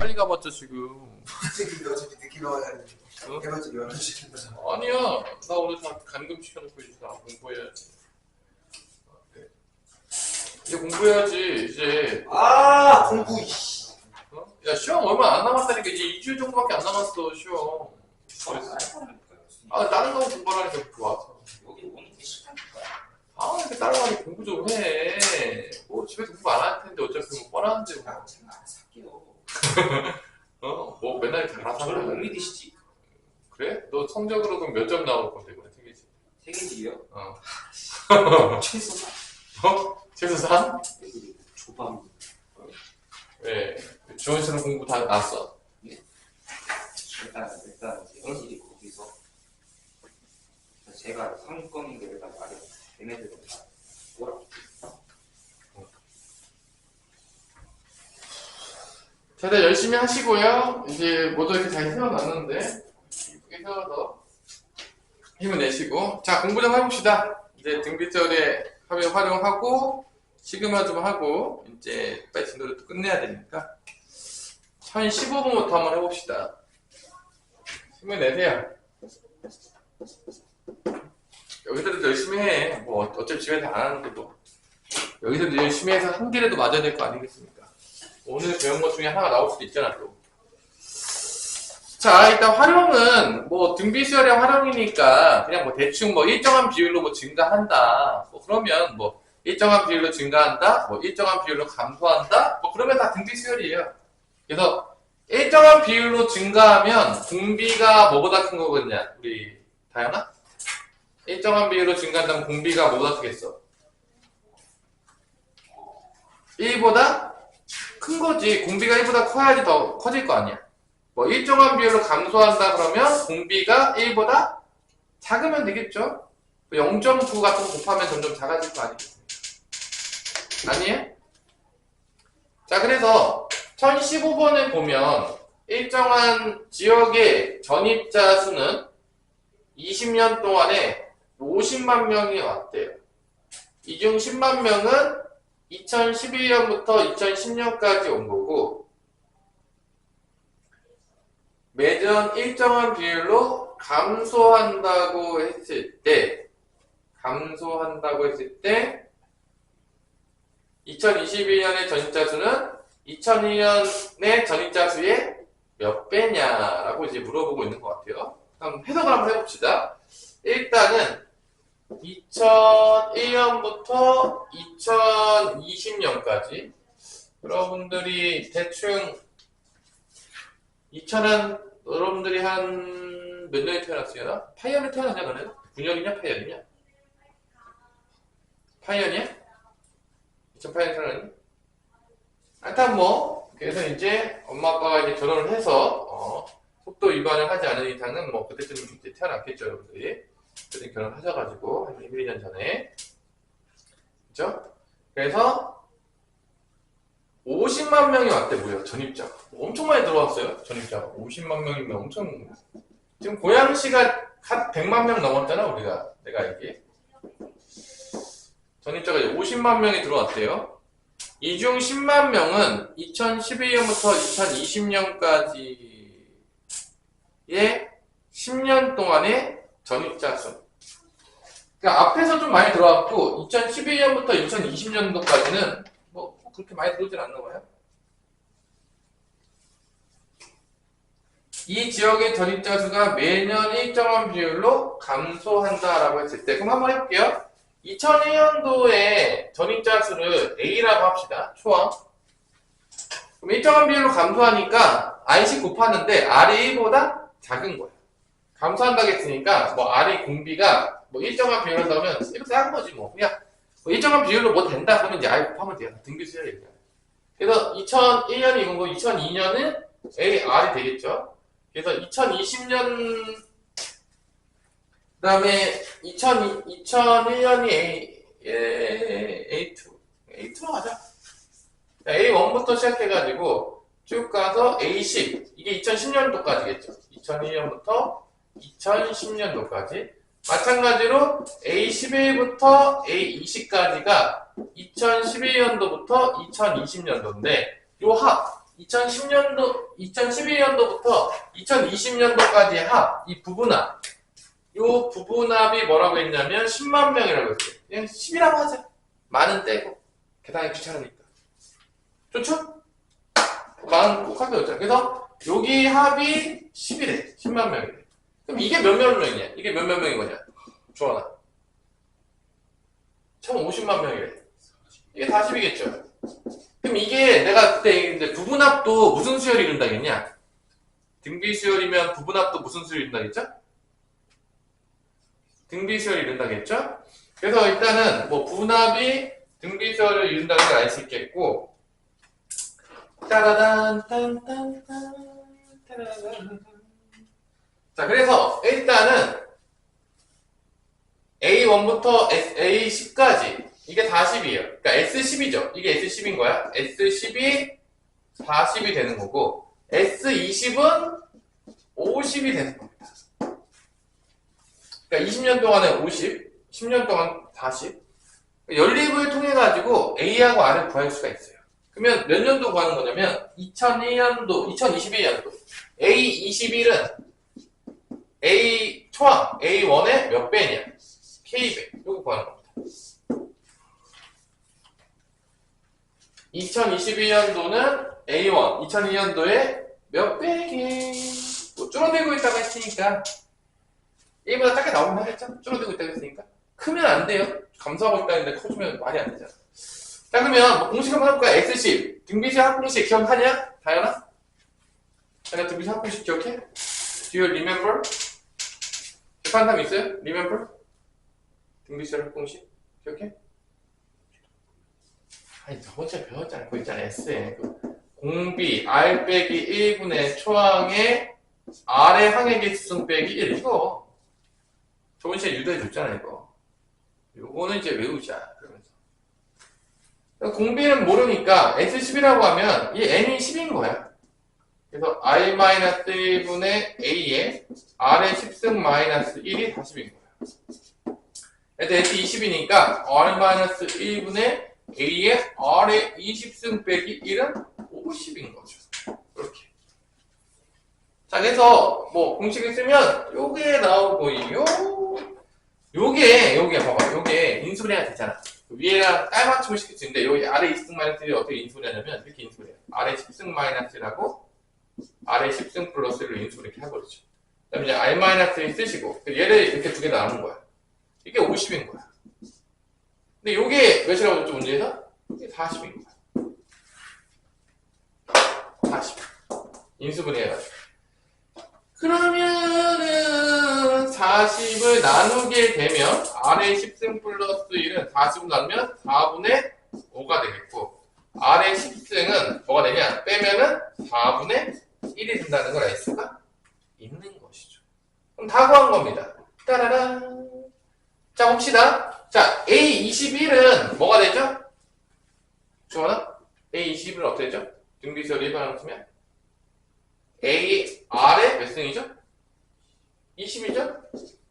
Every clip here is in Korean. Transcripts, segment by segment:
빨리 가봤자 지금. 선생님도 어차피 늦게 나와야 돼. 어? 해봤자 11시 거잖아. 아니야. 나 오늘 다 감금 시켜놓고 이제 나 공부해야지. 그래. 이제 공부해야지. 이제. 아, 공부, 이씨. 어? 야, 시험 얼마 안 남았다니까. 이제 2주 정도밖에 안 남았어, 시험. 아, 다른 거 공부하니까 좋아서. 여기 오는 게 싫다니까. 아, 이렇게 따라가니 공부 좀 해. 뭐, 집에서 공부 안 할 텐데, 어차피 뭐, 뻔하는데, 뭐. 제가 알아서 할게요. 뭐, 맨날 이렇게 알아서 저를 못 하면. 믿으시지? 그래? 너 성적으로 그럼 몇 점 나올 건데, 이번에 세계지? 세계지요? 최소한 최소 3? 애들이 조밤 왜? 주원씨는 공부 다 났어? 일단 애들이 거기서 제가 상권인데 일단 말해 얘네들은 다 뭐라고 다들 열심히 하시고요. 이제 모두 이렇게 잘 세워놨는데, 이쁘게 세워서 힘을 내시고. 자, 공부 좀 해봅시다. 이제 등비절에 활용하고, 시그마 좀 하고, 이제 빨리 진도를 또 끝내야 되니까. 1015분부터 한번 해봅시다. 힘을 내세요. 여기서도 열심히 해. 뭐, 어차피 집에서 안 하는데도. 여기서도 열심히 해서 한 개라도 맞아야 될 거 아니겠습니까? 오늘 배운 것 중에 하나가 나올 수도 있잖아, 또. 자, 일단 활용은, 뭐, 등비수열의 활용이니까, 그냥 뭐, 대충 뭐, 일정한 비율로 뭐, 증가한다. 뭐, 그러면 뭐, 일정한 비율로 증가한다. 뭐, 일정한 비율로 감소한다. 뭐, 그러면 다 등비수열이에요. 그래서, 일정한 비율로 증가하면, 공비가 뭐보다 큰 거거든요. 우리, 다현아? 일정한 비율로 증가한다면 공비가 뭐보다 크겠어? 1보다 큰 거지. 공비가 1보다 커야지 더 커질 거 아니야. 뭐 일정한 비율로 감소한다 그러면 공비가 1보다 작으면 되겠죠. 0.9 같은 거 곱하면 점점 작아질 거 아니겠습니까? 아니에요? 자, 그래서 1015번에 보면 일정한 지역의 전입자 수는 20년 동안에 50만 명이 왔대요. 이 중 10만 명은 2011년부터 2010년까지 온 거고, 매년 일정한 비율로 감소한다고 했을 때 2022년의 전입자 수는 2001년의 전입자 수의 몇 배냐라고 이제 물어보고 있는 것 같아요. 그럼 해석을 한번 해봅시다. 일단은 2001년부터 2020년까지 여러분들이 대충 여러분들이 한 몇 년에 태어났어요? 8년에 태어났냐 너네? 9년이냐 8년이냐? 8년이야? 2008년에 태어났니? 일단 뭐 그래서 이제 엄마 아빠가 이제 결혼을 해서 속도 위반을 하지 않은 이상은 뭐 그때쯤 이제 태어났겠죠 여러분들이. 그때 결혼하셔가지고 한 1, 2년 전에 그죠? 그래서 50만 명이 왔대. 뭐야 전입자가 엄청 많이 들어왔어요. 전입자가 50만 명이면 엄청. 지금 고양시가 한 100만 명 넘었잖아 우리가. 내가 알기에 전입자가 이제 50만 명이 들어왔대요. 이 중 10만 명은 2012년부터 2020년까지의 10년 동안의 전입자 수. 그러니까 앞에서 좀 많이 들어왔고 2011년부터 2020년도까지는 뭐 그렇게 많이 들어오진 않나 봐요. 이 지역의 전입자 수가 매년 일정한 비율로 감소한다라고 했을 때, 그럼 한번 해볼게요. 2001년도에 전입자 수를 A라고 합시다. 초항. 그럼 일정한 비율로 감소하니까 R씩 곱하는데 R이 1보다 작은 거예요. 감소한다고 했으니까 뭐 R의 공비가 뭐 일정한 비율로 나오면 이렇게 작은 거지 뭐. 그냥 뭐 일정한 비율로 뭐 된다 그러면 이제 R 곱하면 돼요. 등비수열 얘기야. 그래서 2001년이 이건 거 2002년은 A, R이 되겠죠. 그래서 2020년 그다음에 2001년이 A2로 가자. A1부터 시작해가지고 쭉 가서 A10 이게 2010년도까지겠죠. 2001년부터 2010년도까지 마찬가지로 A11부터 A20까지가 2011년도부터 2020년도인데 요 합 2010년도, 2011년도부터 2020년도까지의 합, 이 부분합. 요 부분합이 뭐라고 했냐면 10만 명이라고 했어요. 그냥 10이라고 하자. 많은 떼고. 계산이 귀찮으니까. 좋죠? 많은 꼭 하게 되잖아. 그래서 여기 합이 10이래. 10만 명이래. 그럼 이게 몇몇 명이냐? 이게 몇몇 명인 거냐? 주원아. 1050만 명이래. 이게 40이겠죠? 그럼 이게 내가 그때 이제 부분합도 무슨 수열이 이룬다겠냐? 등비 수열이면 부분합도 무슨 수열이 이룬다겠죠? 등비 수열이 이룬다겠죠? 그래서 일단은 뭐 부분합이 등비 수열을 이룬다는 걸 알 수 있겠고, 따라단 딴딴딴 따라단. 자, 그래서 일단은 A1부터 A10까지 이게 40이에요. 그러니까 S10이죠. 이게 S10인 거야. S10이 40이 되는 거고 S20은 50이 되는 겁니다. 그러니까 20년 동안에 50, 10년 동안 40. 연립을 통해 가지고 A하고 R을 구할 수가 있어요. 그러면 몇 년도 구하는 거냐면 2001년도, 2021년도 A21은 A 초항 A1의 몇 배냐? K배. 이거 구하는 겁니다. 2021년도는 A1, 2002년도에 몇 배게? 뭐 줄어들고 있다고 했으니까 1보다 작게 나오긴 하겠죠? 줄어들고 있다고 했으니까 크면 안 돼요. 감소하고 있다는데 커지면 말이 안 되잖아. 자, 그러면 뭐 공식 한번 해볼까요? X10 등비수 합공식 기억하냐? 다현아? 다현아 등비수 합공식 기억해? Do you remember? 기억하는 사람 있어요? Remember? 등비수 합공식 기억해? 아니 저번주에 배웠잖아. 그거 있잖아. S에 공비 R 빼기 1분의 초항의 R의 항의 개수승 빼기 1 이거 저번 시간에 유도해 줬잖아. 이거 요거는 이제 외우자. 그러면서 공비는 모르니까 S10이라고 하면 이 N이 10인 거야. 그래서 R-1분의 A에 R의 10승 마이너스 1이 40인 거야. 그래서 S20이니까 R-1분의 A의 R의 20승 빼기 1은 50인 거죠. 이렇게. 자, 그래서 뭐 공식을 쓰면 요게 나오고요. 요게 봐봐. 요게 인수분해가 되잖아. 위에랑 깔맞춤을 시킬 수 있는데 여기 R의 20승 마이너스 1을 어떻게 인수분해하냐면 이렇게 인수분해요. R의 10승 마이너스라고 R의 10승 플러스를 인수분해 이렇게 해버리죠. 그 다음에 이제 R-1 쓰시고 얘를 이렇게 두 개 나누는 거야. 이게 50인 거야. 근데 요게 몇이라고 했죠, 문제에서? 이게 40인 거야. 40. 인수분해 해가지고. 그러면은 40을 나누게 되면 R의 10승 플러스 1은 40을 나누면 4분의 5가 되겠고 R의 10승은 뭐가 되냐? 빼면은 4분의 1이 된다는 걸 알 수가 있는 것이죠. 그럼 다 구한 겁니다. 따라란. 자, 봅시다. 자, A21은 뭐가 되죠? 주원아? A21은 어떻게 되죠? 등비수열 일반항 쓰면 A, R의 몇 승이죠? 20이죠?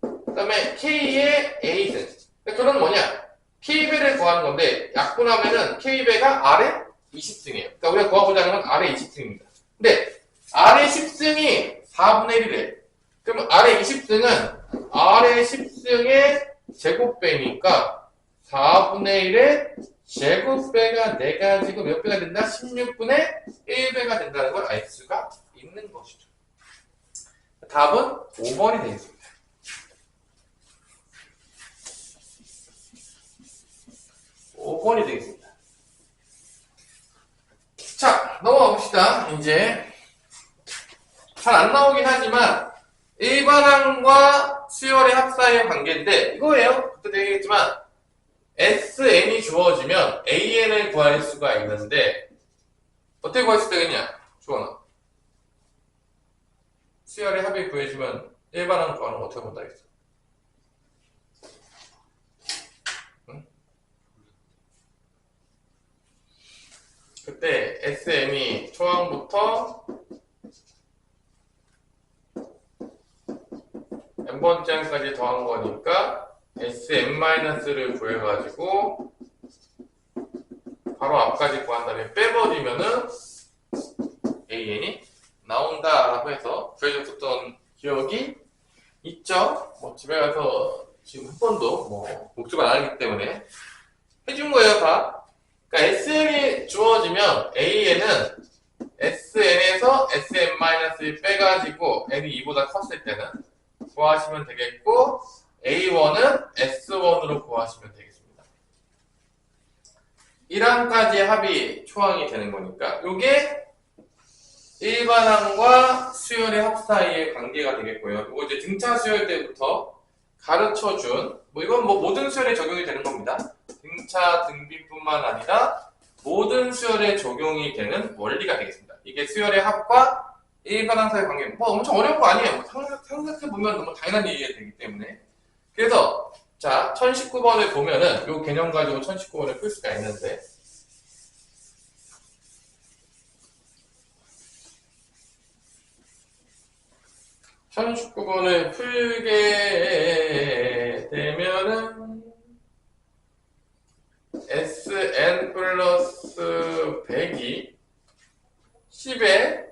그 다음에 K의 A승. 그건 뭐냐? K배를 구하는 건데, 약분하면은 K배가 R의 20승이에요. 그러니까 우리가 구하고자 하는 건 R의 20승입니다. 근데, R의 10승이 4분의 1이래. 그럼 R의 20승은 R의 10승의 제곱배니까 4분의 1의 제곱배가 4가지고 몇 배가 된다? 16분의 1배가 된다는 걸 알 수가 있는 것이죠. 답은 5번이 되겠습니다. 자, 넘어가 봅시다. 이제 잘 안 나오긴 하지만 일반항과 수열의 합사의 관계인데 이거예요. 그때도 얘기했지만 SN이 주어지면 AN을 구할 수가 있는데 어떻게 구할 수 있겠냐? 주원아. 수열의 합이 구해주면 일반항 구하는 거 어떻게 본다 했어? 응? 그때 SM이 초항부터 n번째 항까지 더한 거니까 SM-를 구해가지고 바로 앞까지 구한 다음에 빼버리면은 AN이 나온다라고 해서 구해줬었던 기억이 있죠? 뭐 집에 가서 지금 한 번도 뭐 복습을 안 하기 때문에 해준 거예요, 다. 그러니까 SN이 주어지면 AN은 SN에서 SN-1 빼가지고 N이 2보다 컸을 때는 구하시면 되겠고, A1은 S1으로 구하시면 되겠습니다. 1항까지 합이 초항이 되는 거니까 요게 일반항과 수열의 합 사이의 관계가 되겠고요. 이거 이제 등차 수열 때부터 가르쳐준, 뭐 이건 뭐 모든 수열에 적용이 되는 겁니다. 등차 등비뿐만 아니라 모든 수열에 적용이 되는 원리가 되겠습니다. 이게 수열의 합과 일반항 사이의 관계, 뭐 엄청 어려운 거 아니에요. 생각해보면 너무 당연한 얘기가 되기 때문에. 그래서 자 1019번을 보면은 요 개념 가지고 1019번을 풀 수가 있는데, (1019번을) 풀게 되면은 Sn 플러스 100이 10에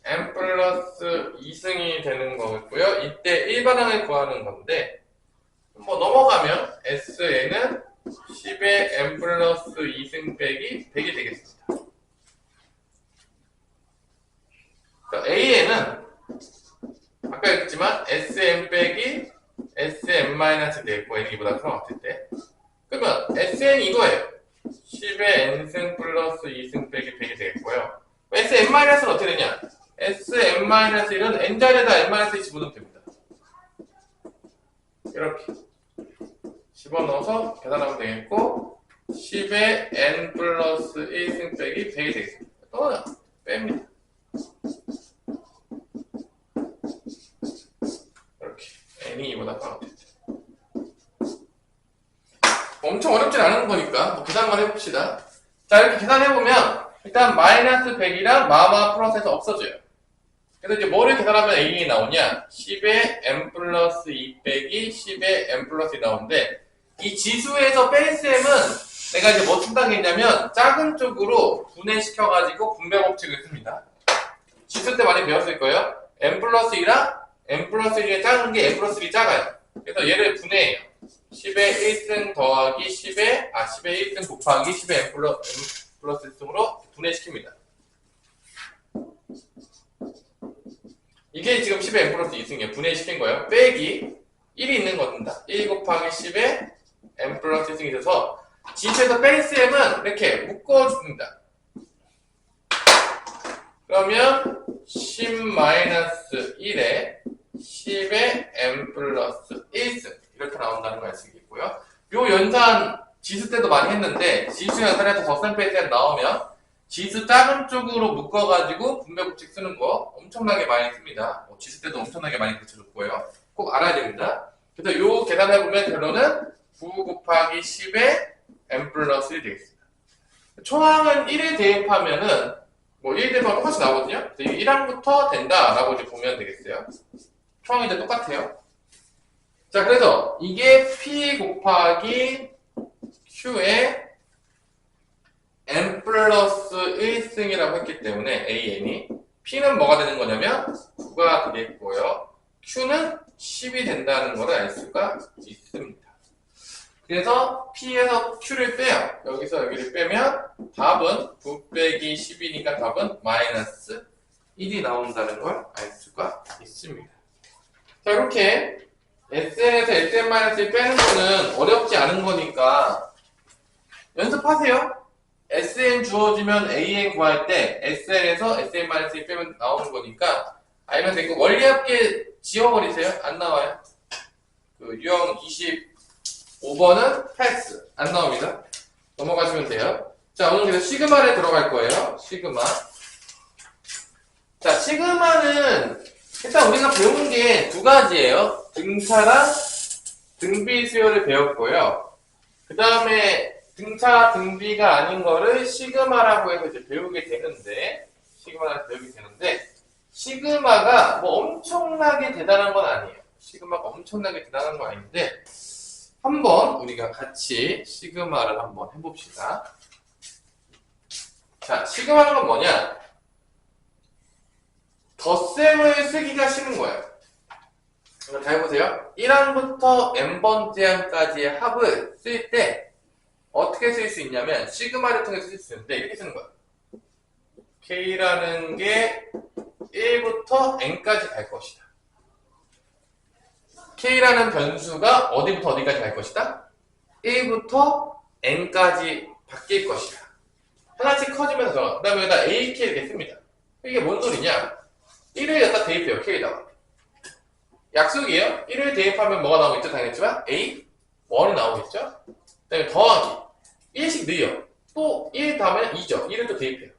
n 플러스 2승이 되는 거고요. 이때 일반항을 구하는 건데, 뭐 넘어가면 Sn은 10에 n 플러스 2승 빼기 100이 되겠습니다. AN은 아까 했지만 Sn 빼기 Sn-이 되겠고, N이보다 클 때. 그러면 Sn 이거예요. 10에 n승 플러스 2승 빼기 100이 되겠고요. Sn-은 어떻게 되냐? Sn-1은 n자리에다 n-1 집어넣으면 됩니다. 이렇게 집어넣어서 계산하면 되겠고, 10에 n 플러스 1승 빼기 100이 되겠습니다. 또 뺍니다. 이렇게 n이 2보다 작을 때. 엄청 어렵진 않은 거니까 뭐 계산만 해봅시다. 자, 이렇게 계산해보면 일단 마이너스 100이랑 마마 플러스에서 없어져요. 그래서 이제 뭐를 계산하면 A이 나오냐? 10에 n 플러스 2 빼기 10에 n 플러스 2 나오는데, 이 지수에서 뺄 셈은 내가 이제 뭐 쓴다고 했냐면 작은 쪽으로 분해시켜가지고 분배 법칙을 씁니다. 지수 때 많이 배웠을 거예요. n 플러스 2랑 n 플러스 1 중에 작은 게 n 플러스 1이 작아요. 그래서 얘를 분해해요. 10에 1승 더하기 10에 1승 곱하기 10에 n 플러스 1승으로 분해시킵니다. 이게 지금 10에 n 플러스 2승이에요. 분해시킨 거예요. 빼기 1이 있는 겁니다. 1 곱하기 10에 n 플러스 1승이 돼서 지수에서 뺄 셈은 이렇게 묶어줍니다. 그러면 10-1에 10에 n 플러스 1승 이렇게 나온다는 걸 알 수 있겠고요. 요 연산 지수 때도 많이 했는데, 지수 연산에서 덧셈 뺄셈 나오면 지수 작은 쪽으로 묶어가지고 분배 법칙 쓰는 거 엄청나게 많이 씁니다. 지수 때도 엄청나게 많이 고쳐줬고요. 꼭 알아야 됩니다. 그래서 요 계산해보면 결론은 9 곱하기 10에 n 플러스 1이 되겠습니다. 초항은 1에 대입하면은 뭐 1 대입하면 똑같이 나오거든요. 그래서 1항부터 된다라고 이제 보면 되겠어요. 초항이 이제 똑같아요. 자, 그래서 이게 P 곱하기 Q에 n 플러스 1승이라고 했기 때문에 AN이 P는 뭐가 되는 거냐면 9가 되겠고요. Q는 10이 된다는 걸 알 수가 있습니다. 그래서 P에서 Q를 빼요. 여기서 여기를 빼면 답은 9 빼기 10이니까 답은 마이너스 1이 나온다는 걸 알 수가 있습니다. 자, 이렇게 SN에서 SN-1 빼는 거는 어렵지 않은 거니까 연습하세요. SN 주어지면 AN 구할 때 SN에서 SN-1 빼면 나오는 거니까 알면 되고, 원리 합계 지워버리세요. 안 나와요. 그 유형 25번은 패스. 안 나옵니다. 넘어가시면 돼요. 자, 오늘 그래서 시그마를 들어갈 거예요. 시그마. 자, 시그마는 일단 우리가 배운 게 두 가지예요. 등차랑 등비 수열을 배웠고요. 그 다음에 등차 등비가 아닌 거를 시그마라고 해서 이제 배우게 되는데, 시그마가 뭐 엄청나게 대단한 건 아니에요. 시그마가 엄청나게 대단한 건 아닌데, 한번 우리가 같이 시그마를 한번 해봅시다. 자, 시그마는 건 뭐냐? 덧셈을 쓰기가 싫은 거예요. 그럼 잘 보세요. 1항부터 n번째 항까지의 합을 쓸 때 어떻게 쓸 수 있냐면 시그마를 통해서 쓸 수 있는데 이렇게 쓰는 거예요. K라는 게 1부터 n까지 갈 것이다. K라는 변수가 어디부터 어디까지 갈 것이다? 1부터 n까지 바뀔 것이다. 하나씩 커지면서 들어가. 그 다음에 여기다 AK 이렇게 씁니다. 이게 뭔 소리냐? 1을 여기다 대입해요. K에다가. 약속이에요. 1을 대입하면 뭐가 나오겠죠? 당연했지만 A, 1이 나오겠죠? 그 다음에 더하기 1씩 늘려. 또 1 다음에 2죠. 1을 또 대입해요.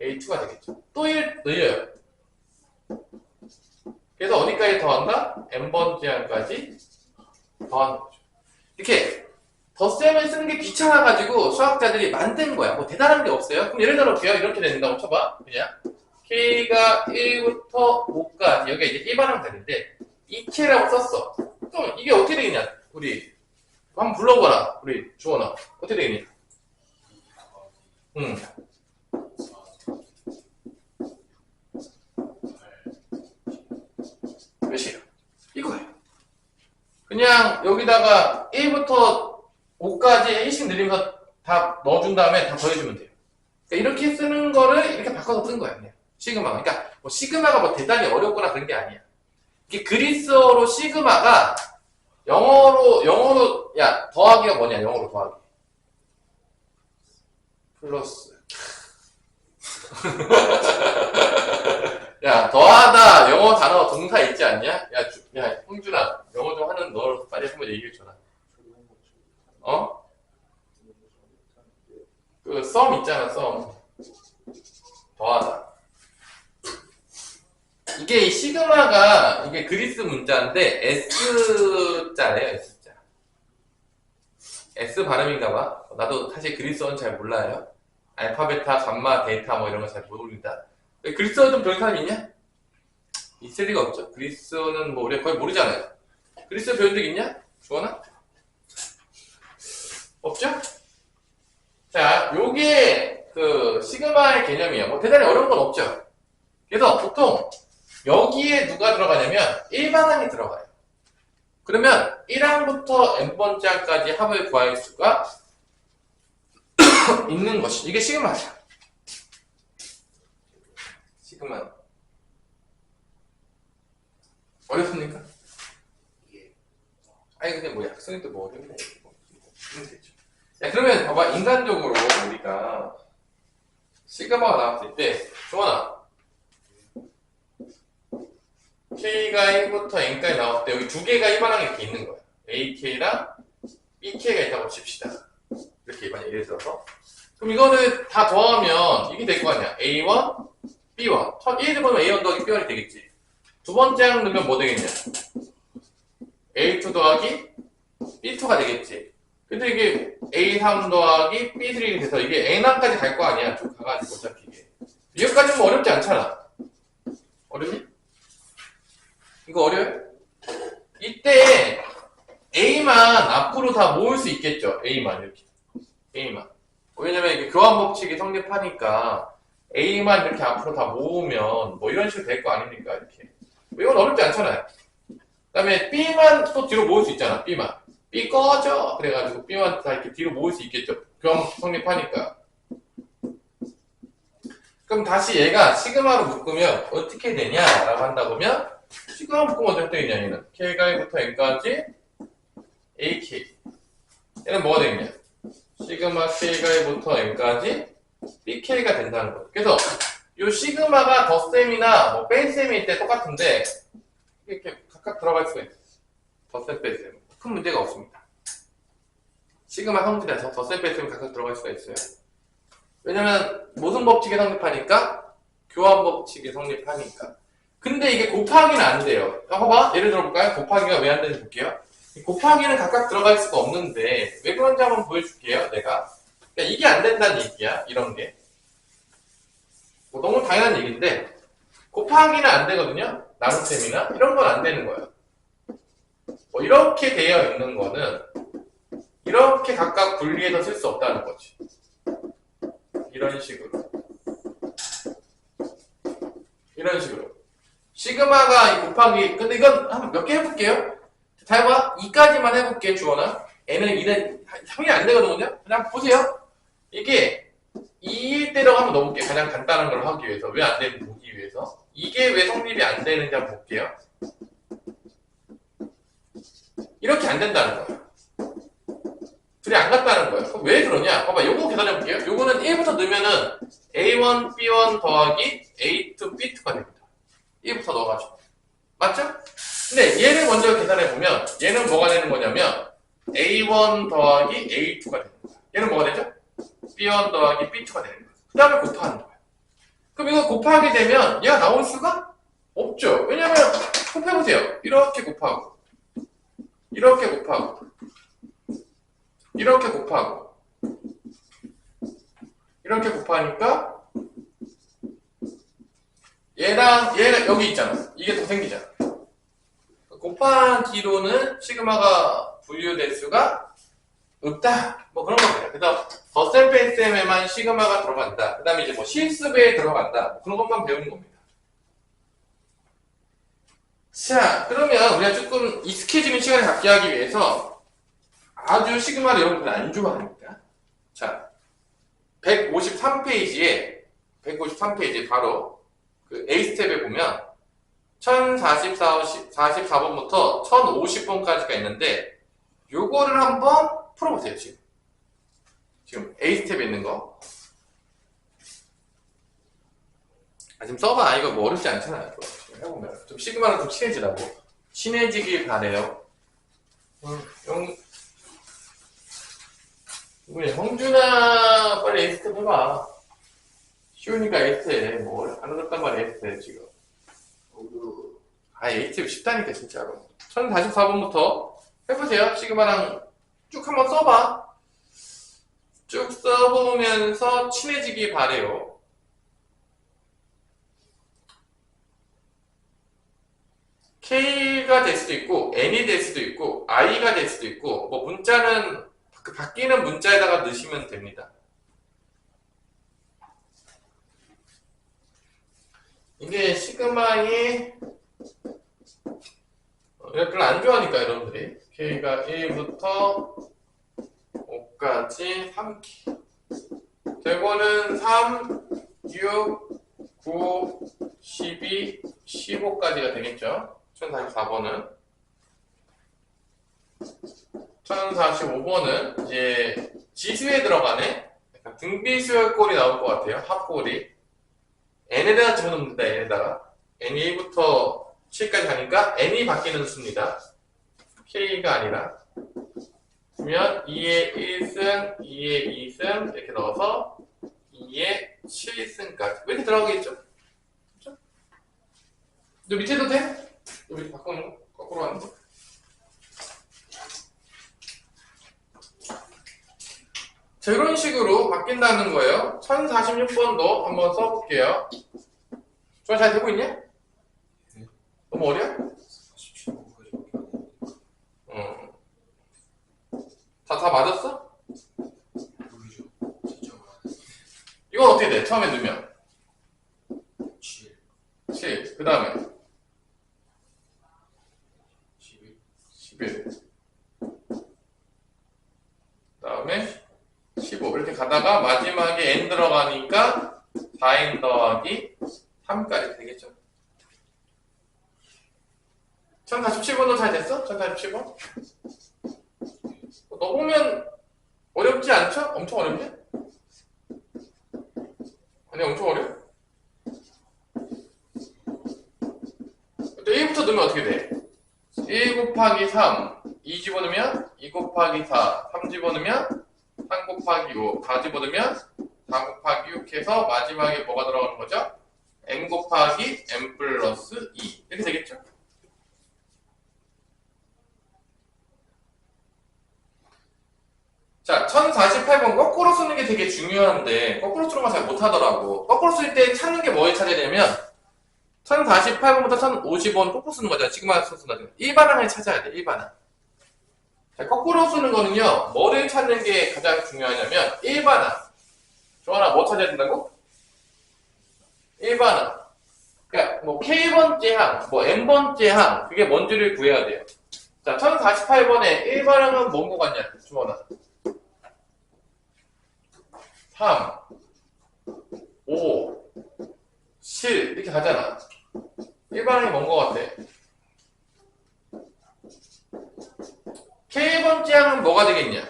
A2가 되겠죠. 또 1 늘려요. 그래서 어디까지 더한다? n번째 항까지 더하는 거죠. 이렇게 덧셈을 쓰는 게 귀찮아가지고 수학자들이 만든 거야. 뭐 대단한 게 없어요. 그럼 예를 들어 볼게요. 이렇게 된다고 쳐봐. 그냥 K가 1부터 5까지 여기가 이제 일반항 되는데 2K라고 썼어. 그럼 이게 어떻게 되겠냐? 우리 한번 불러보라. 우리 주원아. 어떻게 되겠냐? 몇이에요? 이거예요. 그냥 여기다가 1부터 5까지 1씩 늘리면서 다 넣어준 다음에 다 더해주면 돼요. 그러니까 이렇게 쓰는 거를 이렇게 바꿔서 쓴 거야. 그냥. 시그마가. 그러니까 뭐 시그마가 뭐 대단히 어렵거나 그런 게 아니야. 이게 그리스어로 시그마가 영어로 야 더하기가 뭐냐? 영어로 더하기. 플러스. 야 더하다 영어 단어 동사 있지 않냐? 야 홍준아 영어 좀 하는 너 빨리 한번 얘기해줘라. 어? 그 썸 있잖아 썸. 더하다. 이게 이 시그마가 이게 그리스 문자인데 S자래요 S자. S 발음인가 봐. 나도 사실 그리스어는 잘 몰라요. 알파베타, 감마, 데이터 뭐 이런 거 잘 모릅니다. 그리스어 좀 배운 사람 있냐? 있을 리가 없죠. 그리스어는 뭐 우리가 거의 모르잖아요. 그리스어 배운 적 있냐? 주원아? 없죠? 자, 요게 그 시그마의 개념이에요. 뭐 대단히 어려운 건 없죠. 그래서 보통 여기에 누가 들어가냐면 일반항이 들어가요. 그러면 1항부터 n번째 항까지 합을 구할 수가 있는 것이 이게 시그마죠. 시그마 어렵습니까? 예. 아니 근데 뭐 약성이 또 뭐 어렵네. 그러면 되죠. 야 그러면 봐봐 인간적으로 우리가 시그마가 나왔을 때 조원아 K가 1부터 N까지 나왔을 때 여기 두 개가 일반항이 이렇게 있는 거야. AK랑 BK가 있다고 칩시다. 이렇게 만약 예를 들어서 그럼 이거를 다 더하면 이게 될 거 아니야. A1, B1 첫 1을 보면 A1 더하기 B1이 되겠지. 두 번째 항 넣으면 뭐 되겠냐. A2 더하기 B2가 되겠지. 근데 이게 A3 더하기 B3가 돼서 이게 N항까지 갈 거 아니야. 쭉 가가지고 어차피 이게 여기까지는 뭐 어렵지 않잖아. 어렵니? 이거 어려워요? 이때 A만 앞으로 다 모을 수 있겠죠. A만 이렇게. A만. 왜냐면 이게 교환 법칙이 성립하니까 A만 이렇게 앞으로 다 모으면 뭐 이런 식으로 될 거 아닙니까? 이렇게. 이건 어렵지 않잖아요. 그 다음에 B만 또 뒤로 모을 수 있잖아. B만. B 꺼져! 그래가지고 B만 다 이렇게 뒤로 모을 수 있겠죠. 교환 법칙 성립하니까. 그럼 다시 얘가 시그마로 묶으면 어떻게 되냐라고 한다 보면 시그마 묶으면 어떻게 되냐 얘는 K가 1부터 N까지 AK 얘는 뭐가 되겠냐 시그마 K가 1부터 N까지 BK가 된다는 거예요. 그래서 이 시그마가 덧셈이나 뭐 뺄셈일 때 똑같은데 이렇게 각각 들어갈 수가 있어요. 덧셈 뺄셈 큰 문제가 없습니다. 시그마 성질에서 덧셈 뺄셈이 각각 들어갈 수가 있어요. 왜냐면 모든 법칙이 성립하니까 교환 법칙이 성립하니까. 근데 이게 곱하기는 안 돼요. 봐봐 예를 들어 볼까요? 곱하기가 왜 안 되는지 볼게요. 곱하기는 각각 들어갈 수가 없는데 왜 그런지 한번 보여줄게요. 내가 그러니까 이게 안 된다는 얘기야. 이런 게 뭐 너무 당연한 얘기인데 곱하기는 안 되거든요. 나눗셈이나 이런 건 안 되는 거예요. 뭐 이렇게 되어 있는 거는 이렇게 각각 분리해서 쓸 수 없다는 거지. 이런 식으로 시그마가 이 곱하기, 근데 이건 한 몇 개 해볼게요. 자, 해봐. 2까지만 해볼게, 주원아. n은 2는 형이 안 되거든요? 그냥 보세요. 이게 2일 때라고 한번 넣어볼게요. 가장 간단한 걸 하기 위해서. 왜 안 되는지 보기 위해서. 이게 왜 성립이 안 되는지 한번 볼게요. 이렇게 안 된다는 거야. 둘이 안 같다는 거야. 그럼 왜 그러냐? 봐봐, 요거 계산해볼게요. 요거는 1부터 넣으면은 A1, B1 더하기 A2, B2가 됩니다. 1부터 넣어가지고. 맞죠? 근데 얘를 먼저 계산해보면 얘는 뭐가 되는 거냐면 A1 더하기 A2가 되는 거야. 얘는 뭐가 되죠? B1 더하기 B2가 되는 거야. 그 다음에 곱하는 거야. 그럼 이거 곱하게 되면 얘가 나올 수가 없죠. 왜냐면 곱해보세요. 이렇게 곱하고 이렇게 곱하고 이렇게 곱하고 이렇게 곱하니까 얘랑 얘가 여기 있잖아. 이게 더 생기잖아. 곱하기로는 시그마가 분류될 수가 없다. 뭐 그런 겁니다. 그래서 덧셈 뺄셈에만 시그마가 들어간다. 그 다음에 이제 뭐 실습에 들어간다. 뭐 그런 것만 배우는 겁니다. 자, 그러면 우리가 조금 익숙해지는 시간을 갖게 하기 위해서 아주 시그마를 여러분들 안 좋아합니다. 자, 153페이지에 바로 그 A스텝에 보면 1044번부터 1050번까지가 있는데 요거를 한번 풀어보세요. 지금 A스텝에 있는 거. 지금 써봐. 이거 뭐 어렵지 않잖아요. 지금 해보면 좀 시그마랑 좀 친해지라고. 친해지길 바래요. 형준아 빨리 A스텝 해봐. 쉬우니까 A스텝. 뭐 안 어렵단 말이야 A스텝 지금. A스텝 쉽다니까 진짜로. 1044번부터 해보세요. 시그마랑 쭉 한번 써봐. 쭉 써보면서 친해지길 바래요. K가 될 수도 있고 N이 될 수도 있고 I가 될 수도 있고 뭐 문자는 그 바뀌는 문자에다가 넣으시면 됩니다. 이게 시그마의 별로 안 좋아하니까 여러분들이 K가 1부터 5까지 3키 되고는 3, 6, 9, 12, 15까지가 되겠죠. 1044번은 1045번은 이제 지수에 들어가네. 약간 등비수열꼴이 나올 것 같아요. 합꼴이 n에다가 집어넣으면 된다. n에다가 n이 1부터 7까지 가니까 n이 바뀌는 수입니다. k가 아니라 그러면 2의 1승, 2의 2승 이렇게 넣어서 2의 7승까지 이렇게 들어가겠죠? 그렇죠? 너 밑에도 돼? 너 밑에 바꾸는 거? 거꾸로 하는 거? 자, 이런 식으로 바뀐다는 거예요. 1046번도 한번 써볼게요. 좋아, 잘 되고 있냐? 너무 어려? 다 맞았어? 이건 어떻게 돼? 처음에 넣으면 7. 그 다음에 11. 그 다음에 15. 이렇게 가다가 마지막에 n 들어가니까 4n 더하기 3까지 되겠죠. 1047번도 잘 됐어? 1047번? 너 보면 어렵지 않죠? 엄청 어렵냐? 아니 엄청 어려워. 또 1부터 넣으면 어떻게 돼? 1 곱하기 3 2 집어넣으면 2 곱하기 4 3 집어넣으면 3 곱하기 5 4 집어넣으면 4 곱하기 6 해서 마지막에 뭐가 들어가는 거죠? n 곱하기 n 플러스 2 이렇게 되겠죠? 자, 1048번 거꾸로 쓰는 게 되게 중요한데 거꾸로 쓰는 건 잘 못하더라고. 거꾸로 쓸 때 찾는 게 뭐에 찾아야 되냐면 1048번부터 1050번 거꾸로 쓰는 거잖아. 지금 쓰는 일반항을 찾아야 돼. 일반항. 자, 거꾸로 쓰는 거는요. 뭐를 찾는 게 가장 중요하냐면 일반항. 조하나 뭐 찾아야 된다고? 일반항. 그러니까 뭐 K번째 항, 뭐 N번째 항, 그게 뭔지를 구해야 돼요. 자, 1048번에 1반항은 뭔 거 같냐? 주원아. 3, 5, 7 이렇게 가잖아. 1반항이 뭔 거 같아? K번째 항은 뭐가 되겠냐?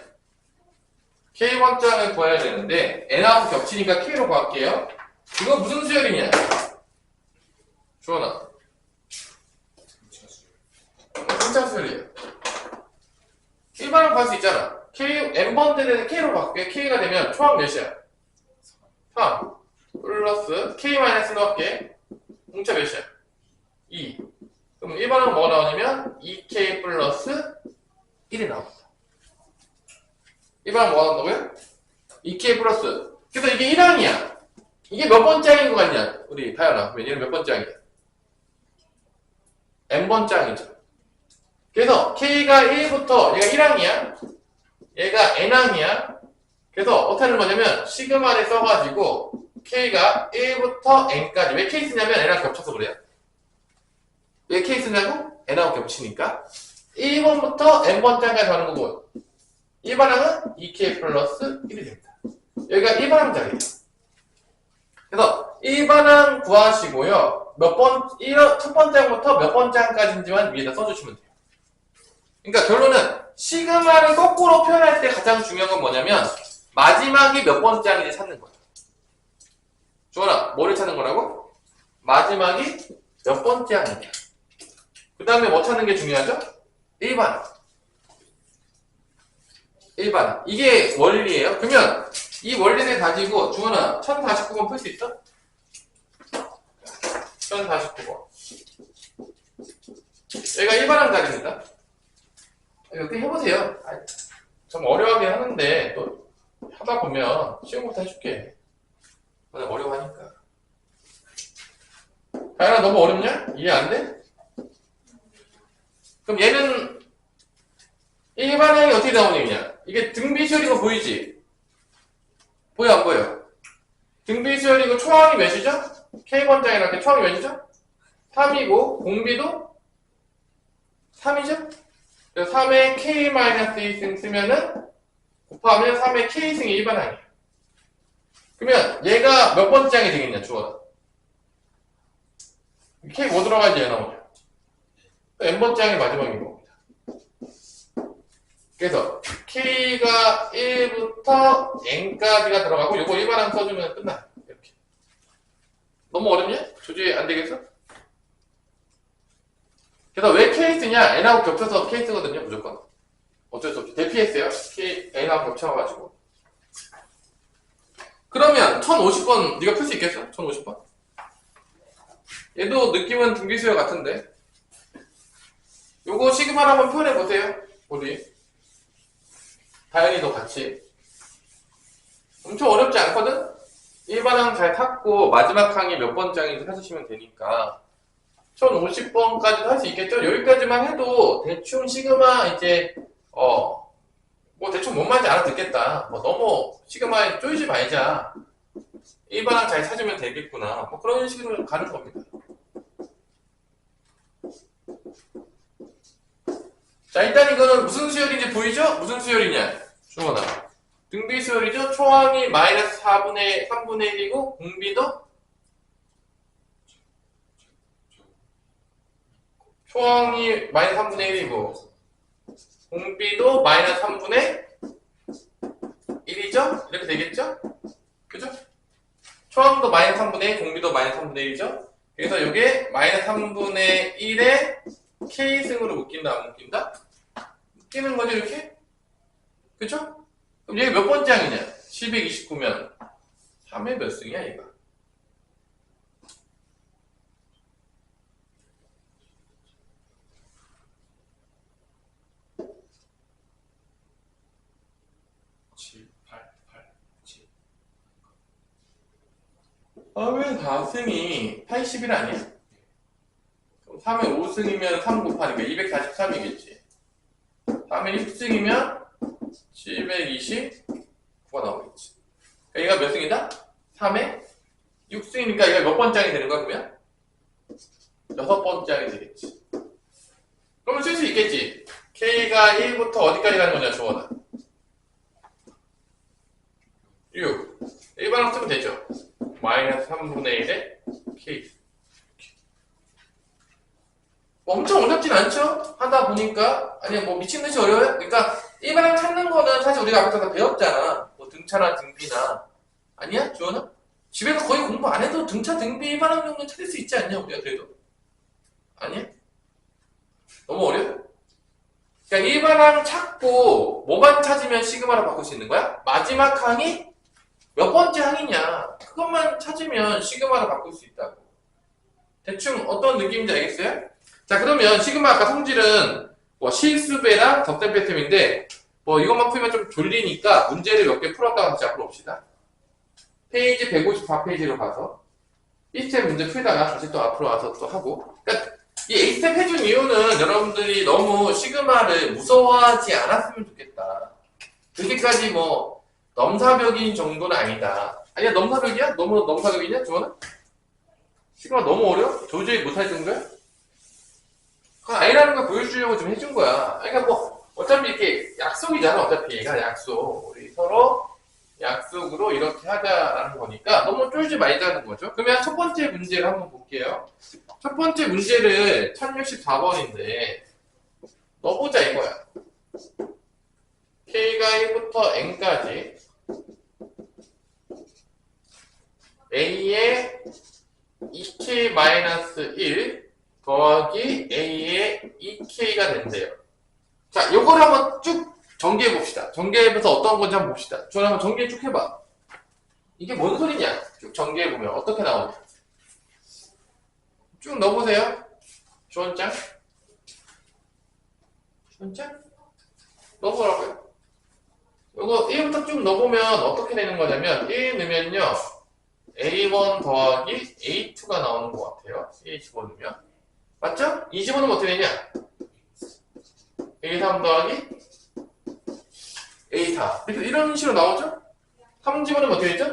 K번째 항을 구해야 되는데 N하고 겹치니까 K로 구할게요. 이거 무슨 수열이냐? 주원아. 분차 수열이에요. 1반항 구할 수 있잖아. N번째 되는 K로 바꿀게. K가 되면 초항 몇이야? 3 플러스 K-로 할게. 공차 몇이야? 2. 그럼 1반항은 뭐가 나오냐면 2K 플러스 1이 나옵니다. 1반항 뭐가 나온다고요? 2K 플러스. 그래서 이게 1항이야. 이게 몇 번째 항인 것 같냐? 우리 다현아. 그러면 얘는 몇 번째 항이야? N번째 항이죠. 그래서 K가 1부터 얘가 1항이야. 얘가 N항이야. 그래서 어떻게 하는 거냐면 시그마를 써가지고 K가 1부터 N까지. 왜 K 쓰냐면 N하고 겹쳐서 그래요. 왜 K 쓰냐고? N하고 겹치니까 1번부터 N번째까지 가는 거고 1반항은 2K 플러스 1이 됩니다. 여기가 1반항 자리예요. 그래서 1반항 구하시고요. 첫 번째 항부터 몇 번째 항까지인지만 위에다 써주시면 돼요. 그러니까 결론은 시그마를 거꾸로 표현할 때 가장 중요한 건 뭐냐면 마지막이 몇 번째 항인지 찾는 거야. 주원아, 뭐를 찾는 거라고? 마지막이 몇 번째 항이냐. 그 다음에 뭐 찾는 게 중요하죠? 1반항. 1반항. 이게 원리예요. 그러면 이 원리를 가지고 주원아 1049번 풀 수 있어? 1049번. 여기가 1반항 자리입니다. 이렇게 해보세요. 좀 어려워하게 하는데 또 하다 보면 시험부터 해줄게. 워낙 어려워하니까. 다현아 너무 어렵냐? 이해 안 돼? 그럼 얘는 1반항이 어떻게 나오느냐? 이게 등비수열인 거 보이지? 보여 안 보여? 등비수열이고 초항이 몇이죠? K번째랑 이렇게 초항이 몇이죠? 3이고 공비도 3이죠? 그래서 3의 K-2승 쓰면은 곱하면 3의 K승이 1반항이에요. 그러면 얘가 몇 번째 항이 되겠냐, 주어라. K 뭐 들어가야지 얘 나오냐. N번째 항이 마지막인 겁니다. 그래서 K가 1부터 N까지가 들어가고 요거 1반항 써주면 끝나. 이렇게. 너무 어렵냐? 조지 안 되겠어? 그래서 왜 K 쓰냐? N하고 겹쳐서 K 쓰거든요, 무조건. 어쩔 수 없죠. 대피했어요. K, N하고 겹쳐가지고. 그러면 1050번 네가 풀 수 있겠어? 1050번? 얘도 느낌은 등비수열 같은데. 요거 시그마를 한번 표현해보세요. 우리. 다현이도 같이. 엄청 어렵지 않거든? 1반항 잘 탔고 마지막 항이 몇 번째 항인지 찾으시면 되니까 1050번까지도 할 수 있겠죠? 여기까지만 해도 대충 시그마 이제 뭐 대충 뭔 말인지 알아듣겠다. 뭐 너무 시그마에 쪼이지 말자. 1반항 잘 찾으면 되겠구나. 뭐 그런 식으로 가는 겁니다. 자, 일단 이거는 무슨 수열인지 보이죠? 무슨 수열이냐? 주원아. 등비 수열이죠? 초항이 마이너스 3분의 1이고 공비도 초항이 마이너스 3분의 1이고 공비도 마이너스 3분의 1이죠? 이렇게 되겠죠? 그죠? 초항도 마이너스 3분의 1, 공비도 마이너스 3분의 1이죠? 그래서 이게 마이너스 3분의 1에 K승으로 묶인다, 안 묶인다? 묶이는 거죠, 이렇게? 그죠? 그럼 얘가 몇 번째 항이냐? 729면 3의 몇 승이야, 얘가? 왜 4승이 81 아니야? 3의 5승이면 3 곱하니까 243이겠지. 3의 6승이면 729가 나오겠지. 그러니까 얘가 몇 승이다? 3의 6승이니까 얘가 몇 번째 항이 되는 거야, 그러면? 여섯 번째 항이 되겠지. 그러면 쓸 수 있겠지. K가 1부터 어디까지 가는 거냐, 주원아? 6. 일반항 쓰면 되죠. 마이너스 3분의 1에 K. 뭐 엄청 어렵진 않죠? 하다 보니까. 아니, 뭐 미친듯이 어려워요? 그러니까 일반항 찾는 거는 사실 우리가 앞에서 다 배웠잖아. 뭐 등차나 등비나. 아니야? 주원아? 집에서 거의 공부 안 해도 등차, 등비, 일반항 정도는 찾을 수 있지 않냐, 우리가 그래도? 아니야? 너무 어려워? 그러니까 일반항 찾고 뭐만 찾으면 시그마로 바꿀 수 있는 거야? 마지막 항이 몇 번째 항이냐? 그것만 찾으면 시그마로 바꿀 수 있다고. 대충 어떤 느낌인지 알겠어요? 자, 그러면 시그마 아까 성질은 뭐 실수배랑 덧셈 패턴인데 뭐 이것만 풀면 좀 졸리니까 문제를 몇 개 풀었다가 다시 앞으로 봅시다. 페이지 154페이지로 가서 1스텝 문제 풀다가 다시 또 앞으로 와서 또 하고. 그러니까 이 A스텝 해준 이유는 여러분들이 너무 시그마를 무서워하지 않았으면 좋겠다. 그렇게까지 뭐 넘사벽인 정도는 아니다. 아니야, 넘사벽이야? 너무 넘사벽이냐, 주원아? 시그마 너무 어려워? 도저히 못할 정도야? 그건 아니라는 걸 보여주려고 좀 해준 거야. 그러니까 뭐 어차피 이렇게 약속이잖아. 어차피 얘가 약속. 우리 서로 약속으로 이렇게 하자라는 거니까 너무 쫄지 말자는 거죠. 그러면 첫 번째 문제를 한번 볼게요. 첫 번째 문제를 1064번인데 넣어보자 이거야. K가 1부터 N까지 A의 2K-1 더하기 A의 2K가 된대요. 자, 요걸 한번 쭉 전개해 봅시다. 전개해서 어떤 건지 한번 봅시다. 주원 한번 전개 쭉 해봐. 이게 뭔 소리냐? 쭉 전개해 보면 어떻게 나오냐? 쭉 넣어보세요. 주원짱. 주원짱? 넣어보라고요. 요거 1부터 쭉 넣어보면 어떻게 되는 거냐면 1 넣으면요 A1 더하기 A2가 나오는 것 같아요. A 집어넣으면. 맞죠? 2 집어넣으면 어떻게 되냐? A3 더하기 A4. 이런 식으로 나오죠? 3 집어넣으면 어떻게 되죠?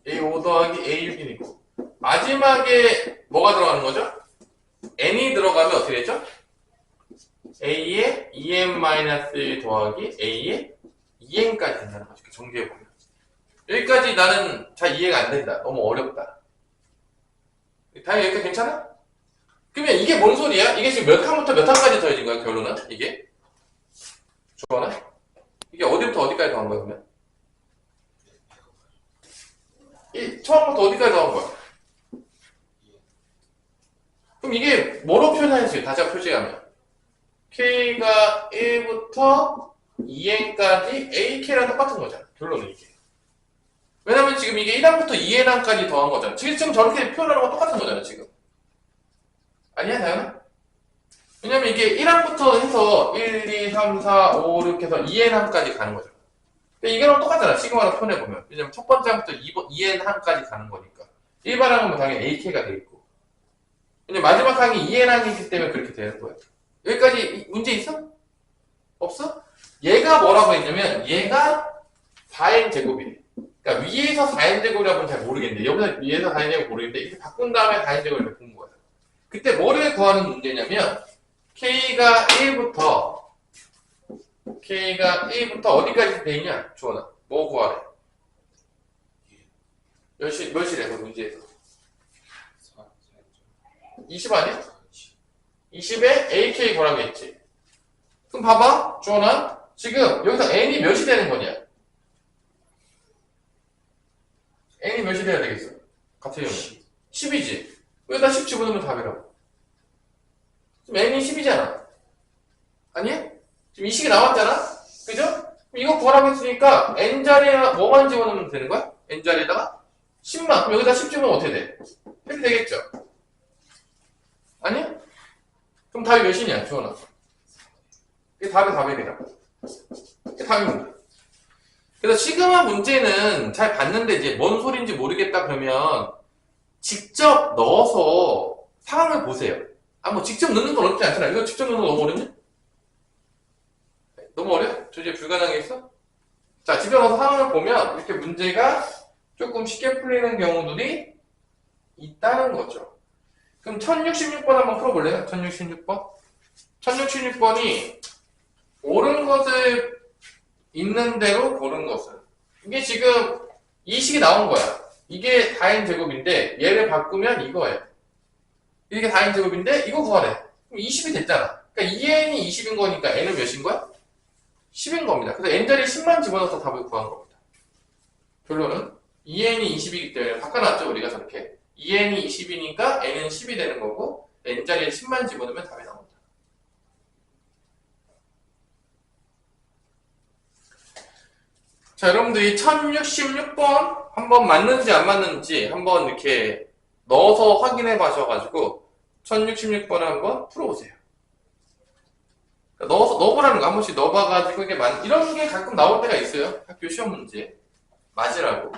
A5 더하기 A6이 되고. 마지막에 뭐가 들어가는 거죠? N이 들어가면 어떻게 되죠? A의 2n-1 더하기 A의 2n까지 된다는 거죠. 정리해보면. 여기까지 나는 잘 이해가 안 된다. 너무 어렵다. 다행히 여기까지 괜찮아? 그러면 이게 뭔 소리야? 이게 지금 몇 항부터 몇 항까지 더해진 거야, 결론은? 이게? 주원아? 이게 어디부터 어디까지 더한 거야, 그러면? 처음부터 어디까지 더한 거야? 그럼 이게 뭐로 표현할 수 있어요? 다시 한번 표시하면. K가 1부터 2n까지 AK랑 똑같은 거잖아. 결론은 이게. 왜냐면 지금 이게 1항부터 2n항까지 더한 거잖아. 지금 저렇게 표현하는 건 똑같은 거잖아, 지금. 아니야, 다현아? 왜냐면 이게 1항부터 해서 1, 2, 3, 4, 5 이렇게 해서 2n항까지 가는 거잖아. 이거랑 똑같잖아, 시그마로 표현해보면. 왜냐면 첫 번째 항부터 2n항까지 가는 거니까. 일반 항은 당연히 AK가 되겠고. 왜냐면 마지막 항이 2n항이기 때문에 그렇게 되는 거야. 여기까지 문제 있어? 없어? 얘가 뭐라고 했냐면 얘가 4n 제곱이래. 그러니까 위에서 4n 제곱이라고는 잘 모르겠는데 여기서 위에서 4n 제곱 모르겠는데 이렇게 바꾼 다음에 4n 제곱을 이렇게 본 거야. 그때 뭐를 구하는 문제냐면 K가 1부터 어디까지 돼 있냐? 주원아, 뭐 구하래? 몇이래, 그 문제에서? 20 아니야? 20에 AK 구하라고 했지. 그럼 봐봐, 주원아. 지금 여기서 N이 몇이 되는 거냐? N이 몇이 돼야 되겠어? 같은 경우 10이지. 여기다 10 집어넣으면 답이라고. 지금 N이 10이잖아. 아니야? 지금 이 식이 나왔잖아? 그죠? 이거 구하라고 했으니까 N자리에 뭐만 집어넣으면 되는 거야? N자리에다가 10만. 그럼 여기다 10 집어넣으면 어떻게 돼? 해도 되겠죠? 아니야? 그럼 답이 몇이냐, 주원아? 이게 답이다. 이게 답입니다. 그래서 시그마 문제는 잘 봤는데 이제 뭔 소리인지 모르겠다 그러면 직접 넣어서 상황을 보세요. 뭐 직접 넣는 건 어렵지 않잖아. 이거 직접 넣는 거 너무 어렵냐? 너무 어려워? 도저히 불가능했어? 자, 집에 가서 상황을 보면 이렇게 문제가 조금 쉽게 풀리는 경우들이 있다는 거죠. 그럼 1066번 한번 풀어볼래요? 1066번? 1066번이 옳은 것을 있는 대로 고른 것은. 이게 지금 이 식이 나온 거야. 이게 다인 제곱인데 얘를 바꾸면 이거예요. 이게 다인 제곱인데 이거 구하래. 그럼 20이 됐잖아. 그러니까 2n이 20인 거니까 n은 몇인 거야? 10인 겁니다. 그래서 n자리 10만 집어넣어서 답을 구한 겁니다. 결론은 2n이 20이기 때문에 바꿔놨죠, 우리가 저렇게. 2n이 20이니까 n은 10이 되는 거고 n자리에 10만 집어넣으면 답이 나옵니다. 자, 여러분들이 1066번 한번 맞는지 안 맞는지 한번 이렇게 넣어서 확인해 봐셔가지고 1066번을 한번 풀어보세요. 그러니까 넣어보라는 거 한 번씩 넣어봐가지고 이게 이런 게 가끔 나올 때가 있어요. 학교 시험 문제. 맞으라고.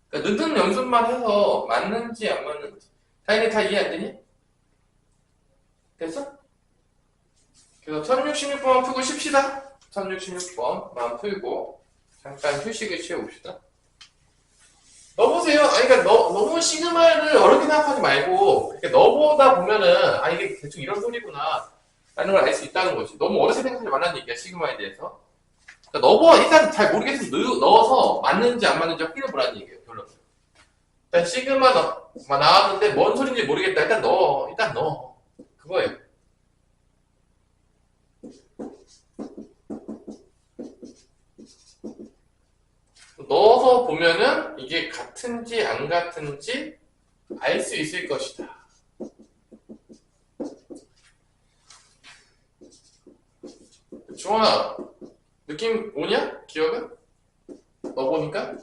그러니까 늦은 연습만 해서 맞는지 안 맞는지. 다행히 다 이해 안 되니? 됐어? 그래서 1066번 풀고 쉽시다. 1066번만 풀고 잠깐 휴식을 취해봅시다. 넣어보세요. 아니, 그러니까 너무 시그마를 어렵게 생각하지 말고 이렇게 넣어보다 보면은 아 이게 대충 이런 소리구나 라는 걸 알 수 있다는 거지. 너무 어렵게 생각하지 말라는 얘기야, 시그마에 대해서. 그러니까 일단 잘 모르겠으면 넣어서 맞는지 안 맞는지 확인해 보라는 얘기예요, 결론. 일단 시그마 나왔는데 뭔 소리인지 모르겠다. 일단 넣어. 그거예요. 넣어서 보면은 이게 같은지 안 같은지 알 수 있을 것이다. 주원아, 느낌 오냐? 기억은? 넣어보니까?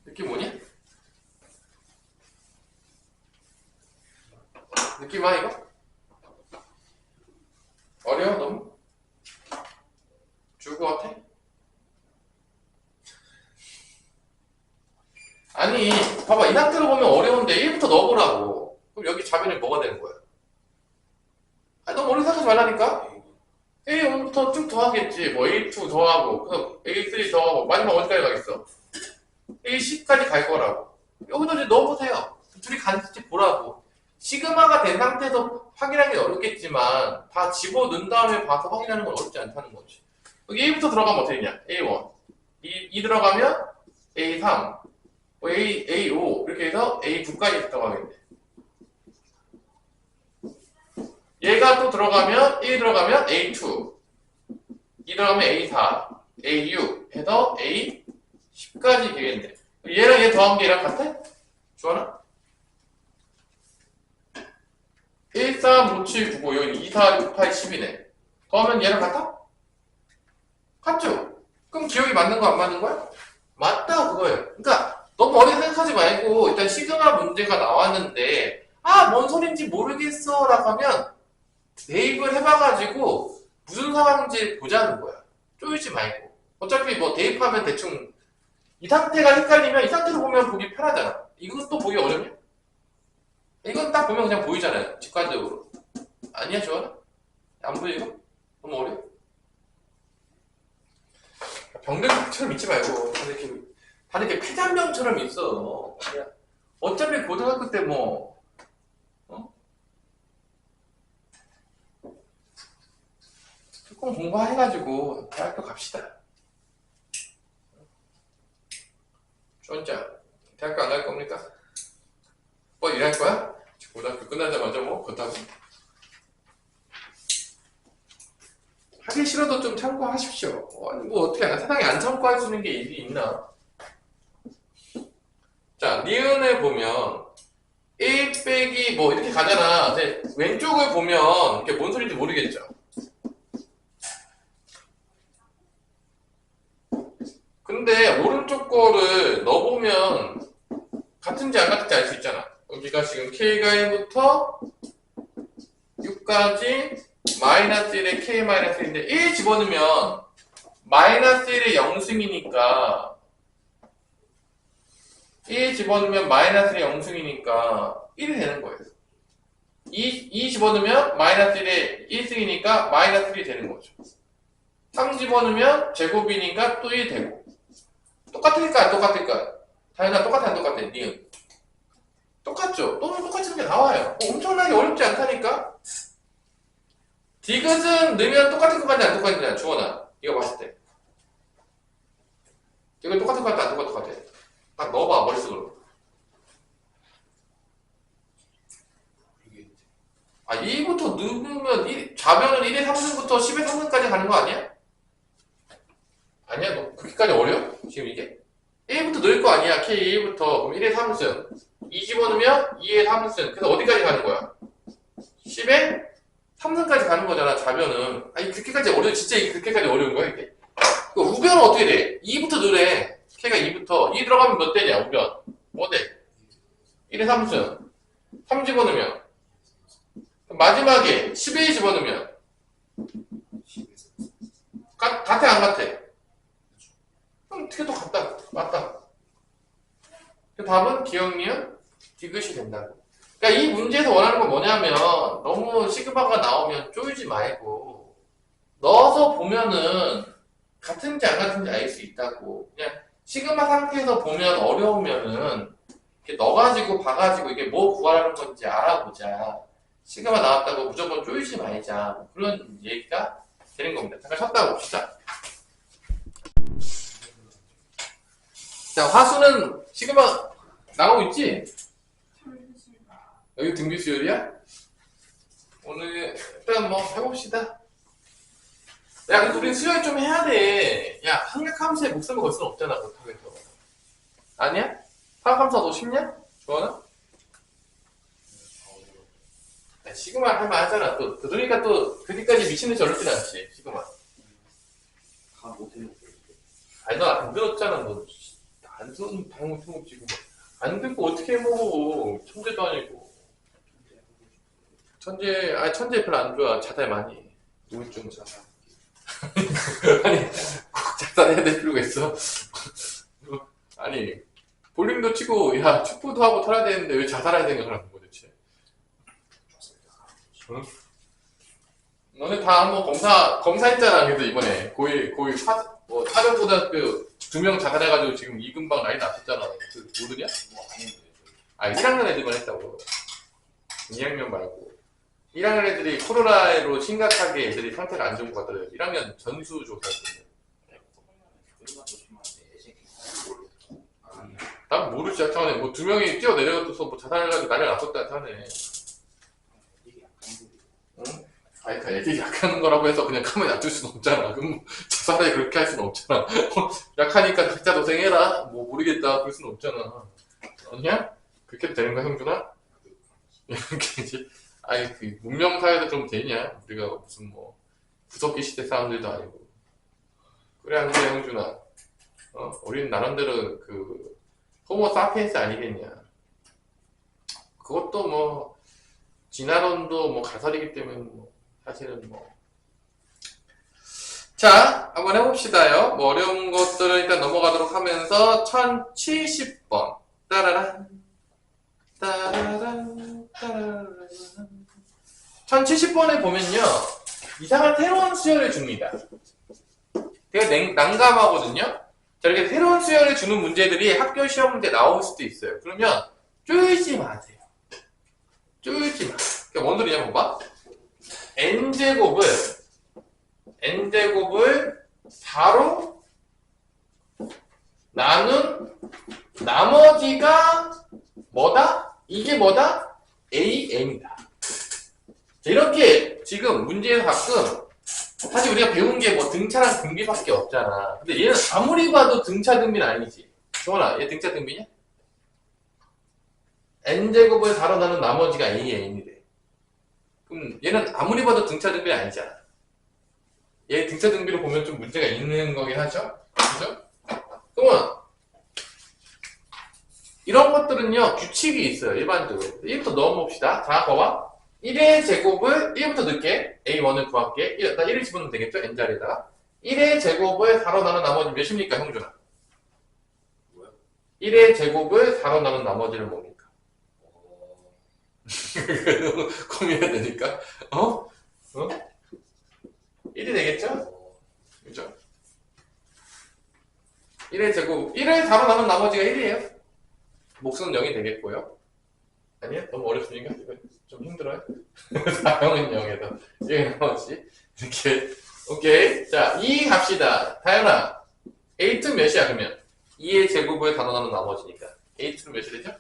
느낌 오냐? 느낌 와, 이거? 어려워, 너무? 죽을 것 같아? 아니, 봐봐. 이 상태로 보면 어려운데 1부터 넣어보라고. 그럼 여기 자변이 뭐가 되는 거야? 아니, 너무 어렵게 생각하지 말라니까? A1부터 쭉 더하겠지. 뭐 A2 더하고, 그럼 A3 더하고, 마지막 어디까지 가겠어? A10까지 갈 거라고. 여기다 이제 넣어보세요. 둘이 같이 보라고. 시그마가 된 상태에서 확인하기 어렵겠지만, 다 집어넣은 다음에 봐서 확인하는 건 어렵지 않다는 거지. 여기 A부터 들어가면 어떻게 되냐? A1. 2 들어가면 A3. A5. 이렇게 해서 A9까지 들어가겠네. 얘가 또 들어가면, 1 들어가면 A2. 2 들어가면 A4. A6. 해서 A10까지 되겠네. 얘랑 얘 더한 게 얘랑 같아? 주원아? 1, 3, 5, 7, 9, 5. 여기 2, 4, 6, 8, 10이네. 더하면 얘랑 같아? 같죠? 그럼 기억이 맞는 거 안 맞는 거야? 맞다 그거예요. 그러니까 너무 어렵게 생각하지 말고 일단 시그마 문제가 나왔는데 뭔 소린지 모르겠어 라고 하면 대입을 해봐가지고 무슨 상황인지 보자는 거야. 쪼이지 말고. 어차피 뭐 대입하면 대충 이 상태가 헷갈리면 이 상태로 보면 보기 편하잖아. 이건 또 보기 어렵냐? 이건 딱 보면 그냥 보이잖아요. 직관적으로. 아니야 주원아? 안 보이고? 너무 어려워? 병들처럼 있지 말고 다들 이렇게 폐잔병처럼 있어. 어차피 고등학교 때 조금 공부해가지고 대학교 갑시다. 주원장, 대학교 안 갈 겁니까? 뭐 일할 거야? 고등학교 끝나자마자 그렇다고. 하기 싫어도 좀 참고하십시오. 아니, 어떻게, 세상에 안 참고할 수 있는 게 일이 있나? 자, 니은을 보면, 1 빼기 이렇게 가잖아. 근데 왼쪽을 보면, 이게 뭔 소리인지 모르겠죠? 근데, 오른쪽 거를 넣어보면, 같은지 안 같은지 알 수 있잖아. 여기가 지금 K가 1부터 6까지, 마이너스 1에 K 마이너스 1인데 1 집어넣으면 마이너스 1에 0승이니까 1 집어넣으면 마이너스 1에 0승이니까 1이 되는 거예요. 2 집어넣으면 마이너스 1에 1승이니까 마이너스 1이 되는 거죠. 3 집어넣으면 제곱이니까 또 1 되고. 똑같을까 안 똑같을까? 당연히 어렵지 않다니까? 디귿은 넣으면 똑같은 것 같냐 안 똑같은 것 같냐 주원아 이거 봤을 때 이거 똑같은 것 같아 안 똑같은 것 같아? 딱 넣어봐 머릿속으로. 아 2부터 넣으면 좌변은 1의 3승부터 10의 3승까지 가는 거 아니야? 아니야? 너 그렇게까지 어려워? 지금 이게? 1부터 넣을 거 아니야 K1부터 그럼 1의 3승 2 집어넣으면 2의 3승 그래서 어디까지 가는 거야? 10의 3승까지 가는 거잖아 좌변은. 아니 그렇게까지 어려워 진짜 이게 그렇게까지 어려운 거야 이게? 그 우변은 어떻게 돼? 2부터 넣으래 K가 2부터 2 들어가면 몇 대냐 우변 뭐 대? 1의 3승 3 집어넣으면 마지막에 10에 집어넣으면 같아 안 같아? 어떻게 또 같다 맞다. 그 답은 기억니은 디귿이 된다고. 그러니까 이 문제에서 원하는 건 뭐냐면 너무 시그마가 나오면 쪼이지 말고 넣어서 보면은 같은지 안 같은지 알 수 있다고. 그냥 시그마 상태에서 보면 어려우면은 이렇게 넣어가지고 봐가지고 이게 뭐 구하라는 건지 알아보자. 시그마 나왔다고 무조건 쪼이지 말자. 뭐 그런 얘기가 되는 겁니다. 잠깐 쉬었다 봅시다. 자, 화수는 시그마 나오고 있지? 여기 등비 수열이야? 오늘 일단 뭐 해봅시다. 야, 근데 우린 수열 좀 해야 돼. 야, 삼각함수에 목숨을 걸 수는 없잖아, 못하겠어. 아니야? 삼각함수 너 쉽냐? 주원아? 야, 시그마 할만 하잖아. 또, 그러니까 또, 그렇게까지 미친듯이 어렵진 않지, 시그마. 다 못했는데. 아니, 너 안 들었잖아, 너. 안 들은 방금 지금. 안 듣고 어떻게 해먹어. 천재도 아니고. 천재 별로 안 좋아. 자살 많이 해. 우울증 자살. 아니, 꼭 자살해야 될 필요가 있어. 아니, 볼링도 치고, 야, 축구도 하고 털어야 되는데 왜 자살할 생각을 하는 거야, 대체? 응? 너네 다 한번 검사했잖아, 그래도 이번에. 사전고등학교 2명 자살해가지고 지금 이금방 난리 났었잖아. 그, 모르냐? 아, 1학년 애들만 했다고. 2학년 말고. 1학년 애들이 코로나로 심각하게 애들이 상태가 안 좋은 것 같더라고요. 1학년 전수 조사했거든요. 난 모르지, 하네. 뭐 2명이 뛰어내려가서 뭐 자살하려고 난리 났었다 하네. 응? 아니, 그러니까 애들이 약한 거라고 해서 그냥 가만히 놔둘 수는 없잖아. 그럼 자살에 그렇게 할 수는 없잖아. 약하니까 각자 고생해라. 뭐 모르겠다. 그럴 수는 없잖아. 아니야? 그렇게 해도 되는 거야, 형준아? 이렇게 이제. 아니, 그, 문명사회도 좀 되냐? 우리가 무슨 뭐, 구석기 시대 사람들도 아니고. 그래, 안 돼, 형준아. 우리는 나름대로 그, 호모 사피엔스 아니겠냐. 그것도 뭐, 진화론도 뭐, 가설이기 때문에 뭐, 사실은 뭐. 자, 한번 해봅시다요. 뭐, 어려운 것들을 일단 넘어가도록 하면서, 1070번. 따라란. 따라란. 따라란. 1070번에 보면요. 이상한 새로운 수열을 줍니다. 되게 난감하거든요. 자, 이렇게 새로운 수열을 주는 문제들이 학교 시험 문제 나올 수도 있어요. 그러면 쪼이지 마세요. 쪼이지 마. 그러니까 뭔 소리냐 봐봐. n제곱을 4로 나눈 나머지가 뭐다? 이게 뭐다? am이다. 이렇게 지금 문제에서 가끔 사실 우리가 배운 게 뭐 등차랑 등비밖에 없잖아. 근데 얘는 아무리 봐도 등차 등비는 아니지. 정원아, 얘 등차 등비냐? n제곱을 4로 나눈 나머지가 am이래. 그럼 얘는 아무리 봐도 등차 등비는 아니잖아. 얘 등차 등비로 보면 좀 문제가 있는 거긴 하죠? 그죠? 그러면 이런 것들은요 규칙이 있어요. 일반적으로 1부터 넣어봅시다. 자, 봐봐. 1의 제곱을 1부터 넣을게. A1을 구할게. 일단 1을 집어넣으면 되겠죠? n자리에다가 1의 제곱을 4로 나눈 나머지 몇입니까, 형준아? 뭐야? 1의 제곱을 4로 나눈 나머지를 뭡니까? 고민해야 되니까. 1이 되겠죠? 그죠? 1의 제곱, 1을 4로 나눈 나머지가 1이에요. 목수는 0이 되겠고요. 아니야? 너무 어렵습니까? 이거 좀 힘들어요? 4형은 0에서 1이 나머지 이렇게 오케이. 자, 2 갑시다. 다현아, a2 몇이야 그러면? 2의 제곱을 단원하는 나머지니까 a2는 몇이 되죠?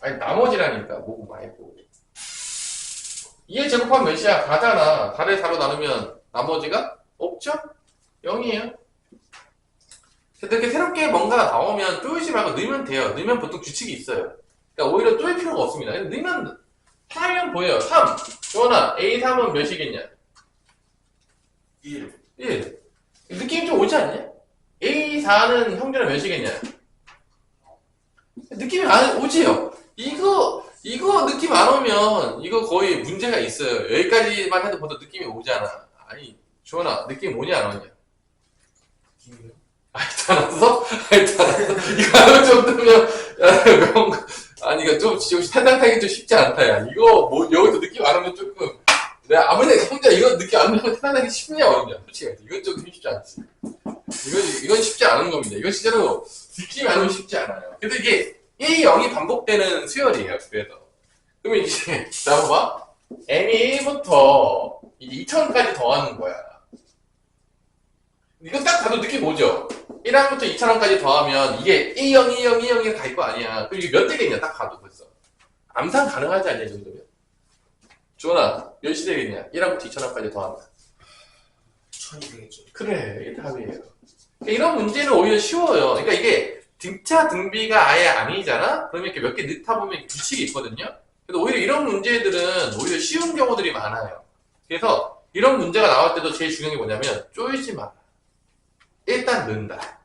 아니 나머지라니까 뭐고 말고 2의 제곱하면 몇이야? 4잖아. 4를 4로 나누면 나머지가 없죠? 0이에요. 이렇게 새롭게 뭔가 나오면 쪼이지 말고 넣으면 돼요. 넣으면 보통 규칙이 있어요. 그러니까 오히려 쪼일 필요가 없습니다. 넣으면 3이면 보여요. 3. 조원아, A3은 몇이겠냐? 1. 1. 느낌이 좀 오지 않냐? A4는 형제는 몇이겠냐? 느낌이 안 오지요? 이거 느낌 안 오면 이거 거의 문제가 있어요. 여기까지만 해도 보통 느낌이 오잖아. 아니, 조원아, 느낌 오냐 안 오냐? 알았어? 알았어? 이거 안 올 정도면, 아니, 이거 좀, 상상하기 좀 쉽지 않다, 야. 이거, 뭐, 여기서 느낌 안 오면 조금, 내가 아무리 혼자 이거 느낌 안 오면 상상하기 쉽냐, 어렵냐. 솔직히, 이건 좀 쉽지 않지. 이건 쉽지 않은 겁니다. 이건 진짜로 느낌이 안 오면 쉽지 않아요. 근데 이게 1, 0이 반복되는 수열이에요, 그래서. 그러면 이제, 자, 봐봐. n이 1부터 이제 2000까지 더하는 거야. 이거 딱 봐도 느낌 오죠? 1항부터 2,000항까지 더하면 이게 1,0, 2,0, 2,0이 갈 거 아니야. 그럼 이게 몇 되겠냐, 딱 봐도 벌써. 암산 가능하지 않냐, 이 정도면? 주원아, 몇이 되겠냐? 1항부터 2,000항까지 더하면. 1000이 되겠죠. 그래, 이게 답이에요. 이런 문제는 오히려 쉬워요. 그러니까 이게 등차, 등비가 아예 아니잖아? 그러면 이렇게 몇 개 넣다 보면 규칙이 있거든요? 그래서 오히려 이런 문제들은 오히려 쉬운 경우들이 많아요. 그래서 이런 문제가 나올 때도 제일 중요한 게 뭐냐면, 쪼이지 마라. 일단 넣는다.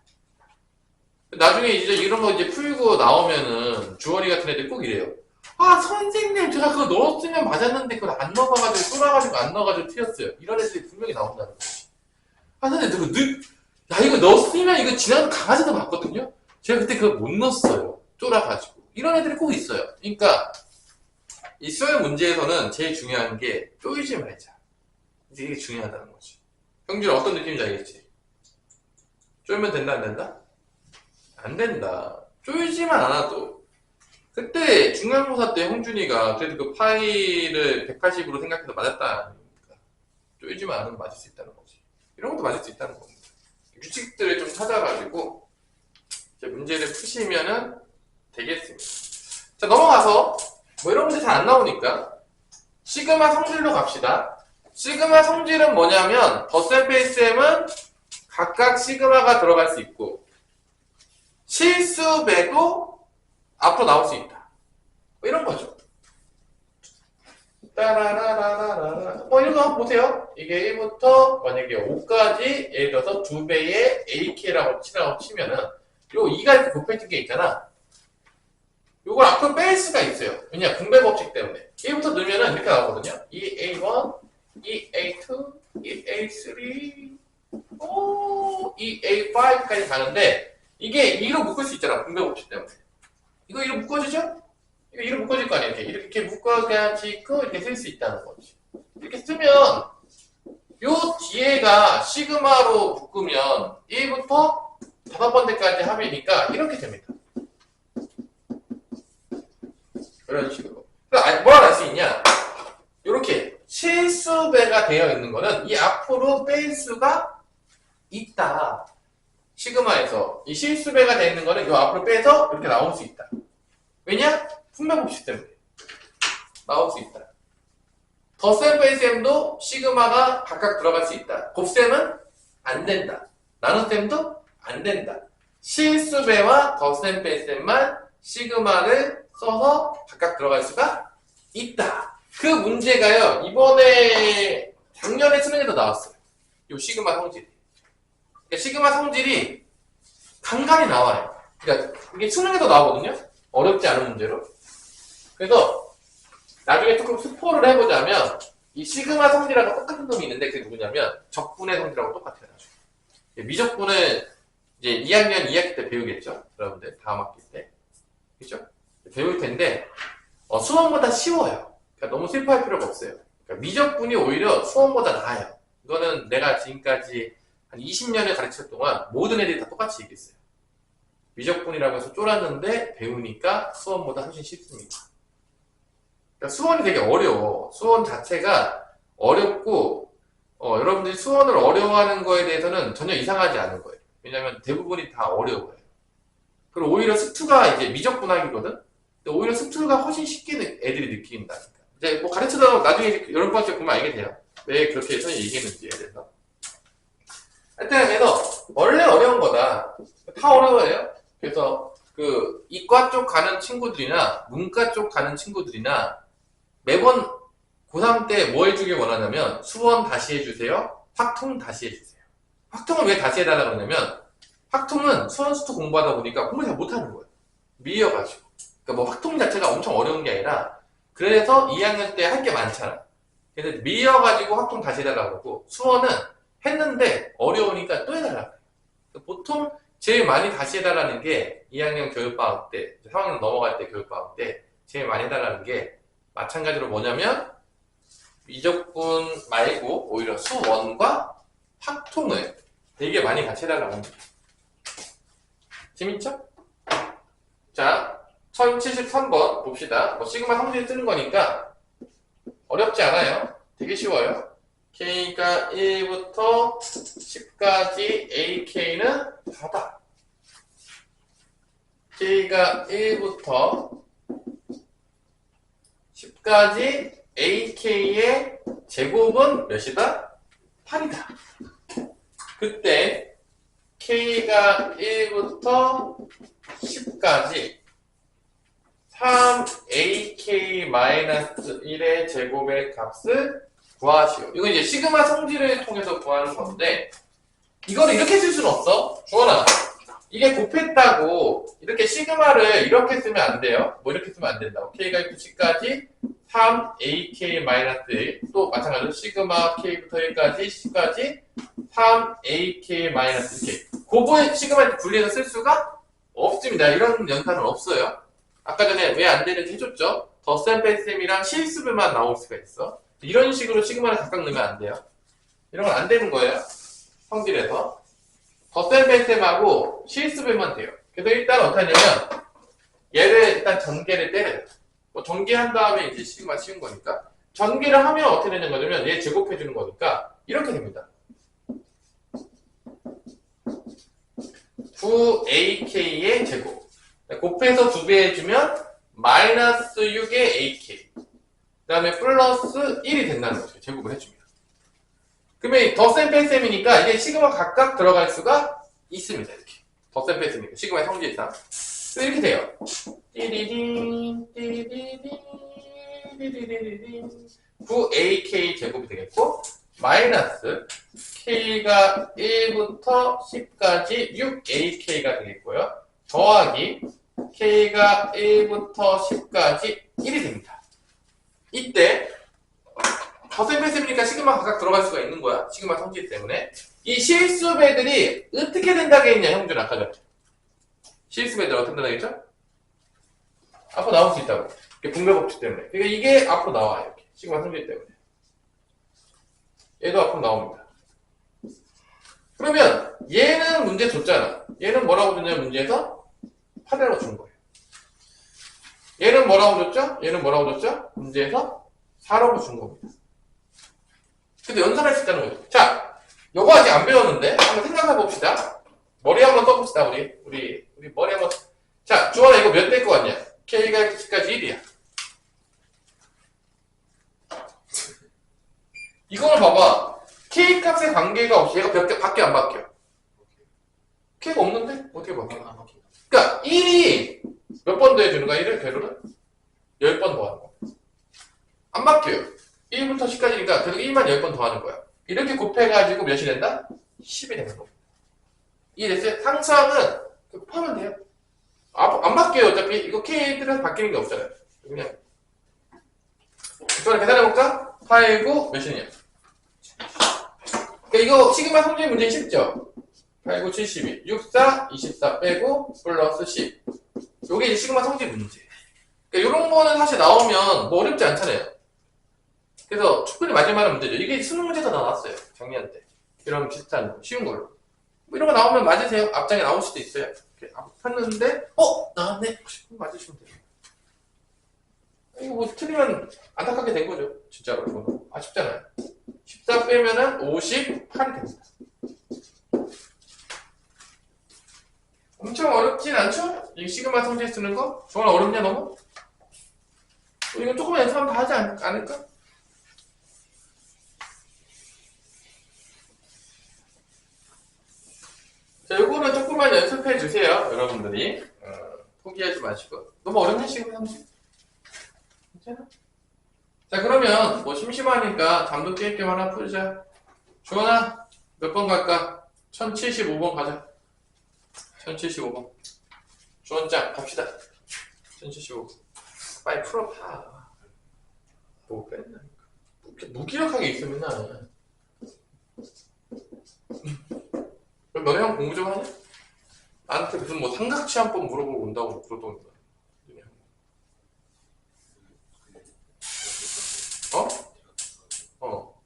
나중에 이제 이런 거 이제 풀고 나오면은 주원이 같은 애들 꼭 이래요. 아, 선생님, 제가 그거 넣었으면 맞았는데 그걸 안 넣어가지고 쫄아가지고 안 넣어가지고 틀렸어요. 이런 애들이 분명히 나온다는 거지. 아, 선생님, 이거 넣었으면 이거 지난 강아지도 봤거든요? 제가 그때 그걸 못 넣었어요. 쫄아가지고. 이런 애들이 꼭 있어요. 그러니까, 이 수열 문제에서는 제일 중요한 게 쪼이지 말자. 이게 중요하다는 거지. 형준이 어떤 느낌인지 알겠지? 쪼이면 된다, 안 된다? 안 된다. 쪼이지만 않아도. 그때 중간고사 때 형준이가 그래도 그 파이를 180으로 생각해서 맞았다. 아닙니까? 쪼이지만 않으면 맞을 수 있다는 거지. 이런 것도 맞을 수 있다는 겁니다. 규칙들을 좀 찾아가지고 이제 문제를 푸시면은 되겠습니다. 자, 넘어가서 뭐 이런 문제 잘 안 나오니까 시그마 성질로 갑시다. 시그마 성질은 뭐냐면 덧셈 페이스M은 각각 시그마가 들어갈 수 있고 실수배도 앞으로 나올 수 있다. 뭐 이런 거죠. 따라라라라라. 이런 거 한번 보세요. 이게 1부터 만약에 5까지 예를 들어서 2배의 AK라고 치면은 요 2가 이렇게 곱해진 게 있잖아. 요걸 앞으로 뺄 수가 있어요. 왜냐? 분배 법칙 때문에. 1부터 넣으면은 이렇게 나오거든요. 2A1, 2A2, 2A3, 2A5까지 가는데 이게 2로 묶을 수 있잖아. 분배 법칙 때문에. 이거 2로 묶어지죠? 이거 2로 묶어질 거 아니야. 이렇게 묶어가지고 이렇게 쓸 수 있다는 거지. 이렇게 쓰면 요 뒤에가 시그마로 묶으면 1부터 5번째까지 합이니까 이렇게 됩니다. 이런 식으로. 그러니까 뭘 알 수 있냐? 이렇게 실수배가 되어 있는 거는 이 앞으로 뺄 수가 있다. 시그마에서 이 실수배가 되어 있는 거는 이 앞으로 빼서 이렇게 나올 수 있다. 왜냐? 분배법칙 때문에 나올 수 있다. 덧셈 페이스M도 시그마가 각각 들어갈 수 있다. 곱셈은 안 된다. 나눗셈도 안 된다. 실수배와 덧셈 페이스M만 시그마를 써서 각각 들어갈 수가 있다. 그 문제가요, 이번에 작년에 수능에도 나왔어요. 이 시그마 성질이. 그러니까 시그마 성질이 간간히 나와요. 그러니까 이게 수능에도 나오거든요. 어렵지 않은 문제로. 그래서 나중에 조금 스포를 해보자면 이 시그마 성질하고 똑같은 놈이 있는데 그게 누구냐면 적분의 성질하고 똑같아요. 나중에. 미적분은 이제 2학년 2학기 때 배우겠죠. 여러분들 다음 학기 때. 그죠? 배울 텐데 수험보다 쉬워요. 그러니까 너무 슬퍼할 필요가 없어요. 그러니까 미적분이 오히려 수험보다 나아요. 이거는 내가 지금까지 한 20년을 가르칠 동안 모든 애들이 다 똑같이 얘기했어요. 미적분이라고 해서 쫄았는데 배우니까 수원보다 훨씬 쉽습니다. 그러니까 수원이 되게 어려워. 수원 자체가 어렵고 여러분들이 수원을 어려워하는 거에 대해서는 전혀 이상하지 않은 거예요. 왜냐면 대부분이 다 어려워요. 그리고 오히려 스투가 이제 미적분학이거든? 근데 오히려 스투가 훨씬 쉽게 애들이 느낀다니까. 이제 뭐 가르치다 나중에 여러 번째 보면 알게 돼요. 왜 그렇게 선생님이 얘기했는지에 대해서. 하여튼 그래서 원래 어려운 거다. 다 어려워요. 그래서 그 이과 쪽 가는 친구들이나 문과 쪽 가는 친구들이나 매번 고3 때 뭐 해주길 원하냐면 수원 다시 해주세요. 확통 다시 해주세요. 확통은 왜 다시 해달라고 그러냐면 확통은 수원 수투 공부하다 보니까 공부 잘 못하는 거예요. 미어가지고. 그러니까 뭐 확통 자체가 엄청 어려운 게 아니라 그래서 2학년 때 할 게 많잖아. 그래서 미어가지고 확통 다시 해달라고 그러고 수원은 했는데 어려우니까 또 해달라고 해요. 보통 제일 많이 다시 해달라는 게 2학년 교육방학 때, 3학년 넘어갈 때 교육방학 때 제일 많이 해달라는 게 마찬가지로 뭐냐면 미적분 말고 오히려 수원과 확통을 되게 많이 같이 해달라고 합니다. 재밌죠? 자, 1073번 봅시다. 뭐 시그마 성질 쓰는 거니까 어렵지 않아요. 되게 쉬워요. K가 1부터 10까지 AK는 다다. K가 1부터 10까지 AK의 제곱은 몇이다? 8이다. 그때 K가 1부터 10까지 3AK-1의 제곱의 값을 구하시오. 이건 이제 시그마 성질을 통해서 구하는 건데, 이거를 이렇게 쓸 수는 없어. 주원아, 이게 곱했다고 이렇게 시그마를 이렇게 쓰면 안 돼요. 뭐 이렇게 쓰면 안 된다고. K가 1부터 10까지 3AK-1 또 마찬가지로 시그마 K부터 1까지 10까지 3AK- 이렇게 그거에 시그마 분리해서 쓸 수가 없습니다. 이런 연산은 없어요. 아까 전에 왜 안 되는지 해줬죠. 덧셈 뺄셈이랑 실수배만 나올 수가 있어. 이런 식으로 시그마를 각각 넣으면 안 돼요. 이런 건 안 되는 거예요. 성질에서 덧셈 뺄셈하고 실수배만 돼요. 그래서 일단 어떻게 하냐면 얘를 일단 전개를 때려요. 뭐 전개한 다음에 이제 시그마 치운 거니까 전개를 하면 어떻게 되는 거냐면 얘 제곱해 주는 거니까 이렇게 됩니다. 9AK의 제곱 곱해서 2배 해주면 마이너스 6의 AK 그 다음에 플러스 1이 된다는 거죠. 제곱을 해주면. 그러면 덧셈 뺄셈이니까 이게 시그마 각각 들어갈 수가 있습니다. 이렇게 덧셈 뺄셈이니까 시그마의 성질상 이렇게 돼요. 띠리딘 띠리딘 띠리딘 9AK 제곱이 되겠고 마이너스 K가 1부터 10까지 6AK가 되겠고요. 더하기 K가 1부터 10까지 1이 됩니다. 이때 덧셈 뺄셈이니까 시그마 각각 들어갈 수가 있는 거야. 시그마 성질 때문에. 이 실수배들이 어떻게 된다고 했냐 형준 아까 전에. 실수배들 어떻게 된다고 했죠? 앞으로 나올 수 있다고. 분배 법칙 때문에. 그러니까 이게 앞으로 나와요. 이렇게. 시그마 성질 때문에. 얘도 앞으로 나옵니다. 그러면 얘는 문제 줬잖아. 얘는 뭐라고 줬냐면 문제에서 8이라고 준 거예요. 얘는 뭐라고 줬죠? 얘는 뭐라고 줬죠? 문제에서 4라고 준 겁니다. 근데 연산할 수 있다는 거죠. 자, 요거 아직 안 배웠는데 한번 생각해 봅시다. 머리 한번 써봅시다. 우리 머리 한번. 자, 주원아 이거 몇 될 것 같냐? K가 10까지 1이야. 이거는 봐봐. K 값의 관계가 없이 얘가 밖에 안 바뀌어. K가 없는데? 어떻게 바뀌어? 그러니까 1이 몇 번 더 해주는 거야? 1을 배로는? 10번 더 하는 거야. 안 바뀌어요. 1부터 10까지니까 계속 1만 10번 더 하는 거야. 이렇게 곱해가지고 몇이 된다? 10이 되는 거야. 이해됐어요? 상수항은 곱하면 돼요. 안 바뀌어요. 어차피 이거 K들은 바뀌는 게 없잖아요. 그냥 이번에 계산해볼까? 8, 9 몇이냐? 그러니까 이거 시그마 성질 문제 쉽죠? 8, 9, 72 6, 4, 24 빼고 플러스 10 요게 이제 시그마 성질 문제. 그러니까 요런 거는 사실 나오면 뭐 어렵지 않잖아요. 그래서 충분히 맞을만한 문제죠. 이게 수능 문제에서 나왔어요. 작년 때. 이런 비슷한 쉬운 걸로. 뭐 이런 거 나오면 맞으세요. 앞장에 나올 수도 있어요. 이렇게 찾는데 나왔네. 맞으시면 돼요. 이거 뭐 틀리면 안타깝게 된 거죠. 진짜로 이거는 아쉽잖아요. 14 빼면은 58이 됩니다. 엄청 어렵진 않죠? 이 시그마 성질 쓰는 거? 정말 어렵냐 너무? 이거 조금만 연습하면 다 하지 않을까? 자, 요거는 조금만 연습해 주세요, 여러분들이. 포기하지 마시고. 너무 어렵냐, 시그마 성질? 괜찮아? 자, 그러면 뭐 심심하니까 잠도 깰 겸 하나 풀자. 주원아, 몇 번 갈까? 1075번 가자. 1075번. 주원짱, 갑시다. 1075번. 빨리 풀어봐. 뭐 뺐나? 무기력하게 있어, 맨날. 그럼 너네 형 공부 좀 하냐? 나한테 무슨 뭐 삼각시한법 물어보고 온다고 그러던데. 어?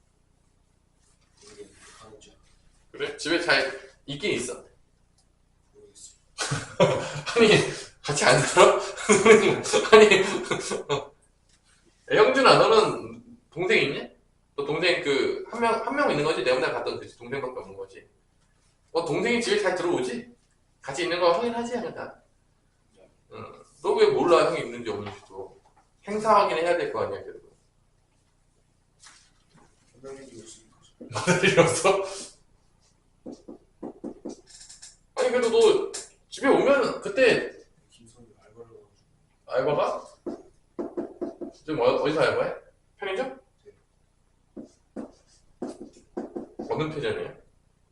그래? 집에 잘 있긴 있어. 아니, 같이 안 살아? 아니, 영준아, 너는 동생 있니? 너 동생 한 명 있는 거지? 내 맨날 봤던 그 동생밖에 없는 거지? 동생이 집에 잘 들어오지? 같이 있는 거 확인하지, 않을까? 너 왜 몰라, 형이 있는지 없는지도. 행사 확인해야 될 거 아니야, 그래도. 일이 없어? 아니, 그래도 너 집에 오면 그때 알바가? 지금 어디서 알바해? 편의점? 어느 편의점이야?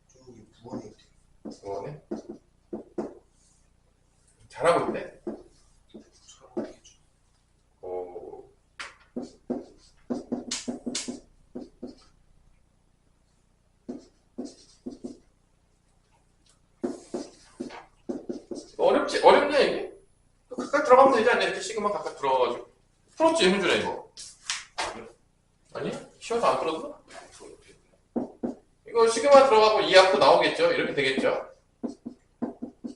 저기 부원에 있대. 부원에? 잘하고 있대? 잘하고 있겠죠. 오. 어렵냐 이게? 가까이 들어가면 되지 않냐? 이렇게 시그마 가까이 들어가가지고 풀었지 현준아 이거? 아니? 쉬워서 안 풀었어? 이거 시그마 들어가고 2하고 나오겠죠? 이렇게 되겠죠?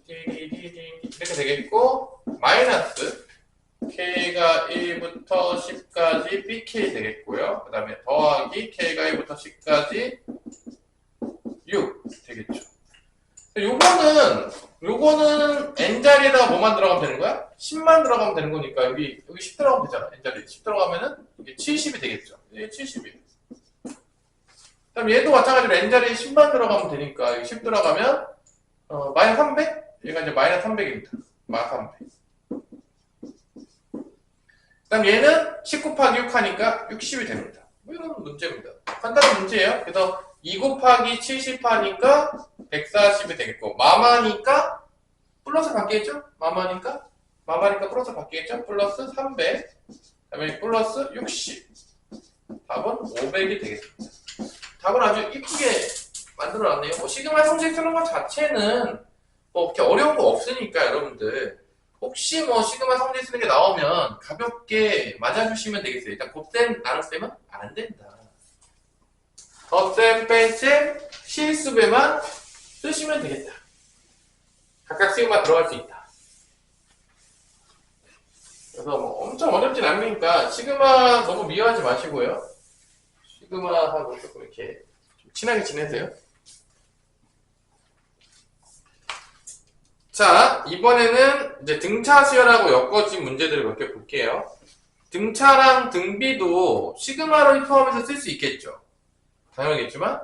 이렇게 되겠고 마이너스 K가 1부터 10까지 BK 되겠고요. 그 다음에 더하기 K가 1부터 10까지 6 되겠죠. 요거는 n자리에다가 뭐만 들어가면 되는 거야? 10만 들어가면 되는 거니까 여기 10 들어가면 되잖아. n자리에 10 들어가면은 이게 70이 되겠죠. 이게 70이에요. 그럼 얘도 마찬가지로 n자리에 10만 들어가면 되니까 여기 10 들어가면 마이너스 300? 얘가 이제 마이너스 300입니다. 마이너스 300. 그다음 얘는 10 곱하기 6 하니까 60이 됩니다. 뭐 이런 문제입니다. 간단한 문제예요. 그래서 2 곱하기 70 하니까 140이 되겠고 마마니까 플러스 바뀌겠죠? 마마니까 플러스 바뀌겠죠? 플러스 300 그다음에 플러스 60 답은 500이 되겠습니다. 답을 아주 이쁘게 만들어놨네요. 뭐 시그마 성질 쓰는 것 자체는 뭐 이렇게 어려운 거 없으니까 여러분들 혹시 뭐 시그마 성질 쓰는 게 나오면 가볍게 맞아주시면 되겠어요. 일단 곱셈 나눗셈은 안 된다. 덧셈, 뺄셈, 실수배만 쓰시면 되겠다. 각각 시그마 들어갈 수 있다. 그래서 뭐 엄청 어렵진 않으니까 시그마 너무 미워하지 마시고요. 시그마하고 조금 이렇게 좀 친하게 지내세요. 자, 이번에는 이제 등차 수열하고 엮어진 문제들을 몇 개 볼게요. 등차랑 등비도 시그마를 포함해서 쓸 수 있겠죠. 당연하겠지만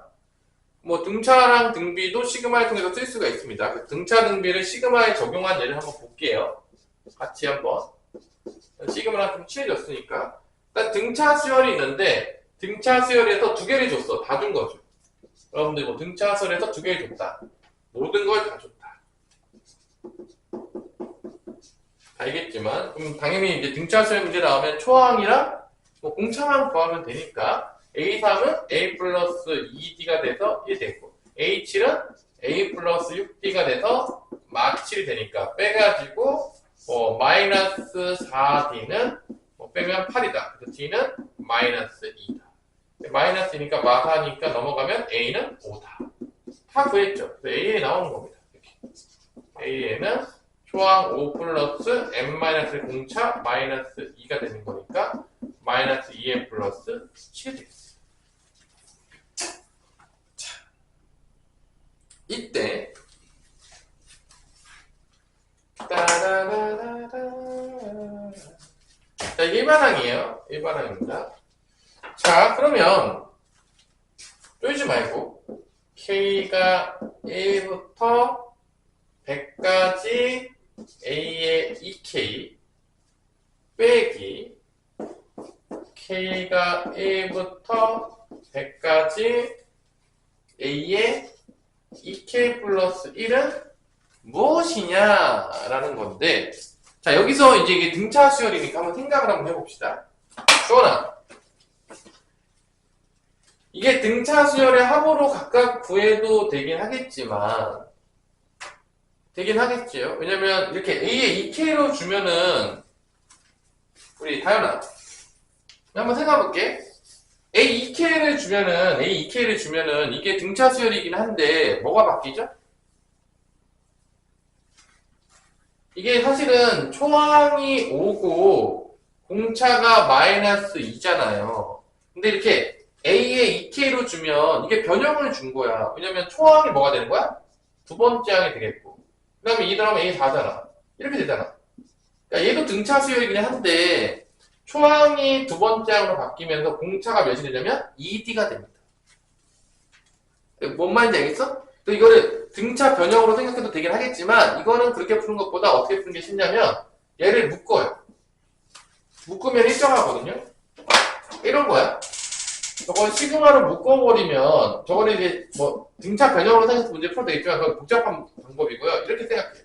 뭐 등차랑 등비도 시그마를 통해서 쓸 수가 있습니다. 등차 등비를 시그마에 적용한 예를 한번 볼게요. 같이 한번 시그마랑 좀 친해졌으니까 일단 등차 수열이 있는데 등차 수열에서 두 개를 줬어. 다 준 거죠. 여러분들 뭐 등차 수열에서 두 개를 줬다. 모든 걸 다 줬다. 알겠지만 그럼 당연히 이제 등차 수열 문제 나오면 초항이랑 뭐 공차만 구하면 되니까 A3은 A 플러스 2D가 돼서 1 되고 A7은 A 플러스 6D가 돼서 막 7이 되니까 빼가지고 마이너스 4D는 빼면 8이다. 그래서 D는 마이너스 2다. 마이너스니까 마사니까 넘어가면 A는 5다. 다 구했죠. 그래서 A에 나오는 겁니다. 이렇게. A에는 초항 5 플러스 n-1 공차 마이너스 2가 되는 거니까 마이너스 2n 플러스 7이 되겠어요. 자, 이때 따라라라라. 자, 이게 1반항이에요. 1반항입니다. 자, 그러면 쫄지 말고 K가 1부터 100까지 A의 2K 빼기 K가 1부터 100까지 A의 2K 플러스 1은 무엇이냐라는 건데, 자, 여기서 이제 이게 등차 수열이니까 한번 생각을 한번 해봅시다. 주원아, 이게 등차 수열의 합으로 각각 구해도 되긴 하겠지만, 왜냐면 이렇게 A의 2K로 주면은, 우리 다현아, 한번 생각해볼게. A 2K를 주면은 이게 등차 수열이긴 한데 뭐가 바뀌죠? 이게 사실은 초항이 5고 공차가 마이너스 2잖아요. 근데 이렇게 A의 2K로 주면 이게 변형을 준 거야. 왜냐면 초항이 뭐가 되는 거야? 두 번째 항이 되겠고, 그 다음에 2 더하면 A 4잖아. 이렇게 되잖아. 그러니까 얘도 등차 수열이긴 한데 초항이 두 번째 항으로 바뀌면서 공차가 몇이 되냐면 2D가 됩니다. 뭔 말인지 알겠어? 또 이거를 등차 변형으로 생각해도 되긴 하겠지만, 이거는 그렇게 푸는 것보다 어떻게 푸는 게 쉽냐면 얘를 묶어요. 묶으면 일정하거든요. 이런 거야. 저걸 시그마로 묶어버리면 저거는 이제 뭐 등차 변형으로 생각해서 문제 풀어도 되겠지만 그건 복잡한 방법이고요. 이렇게 생각해요.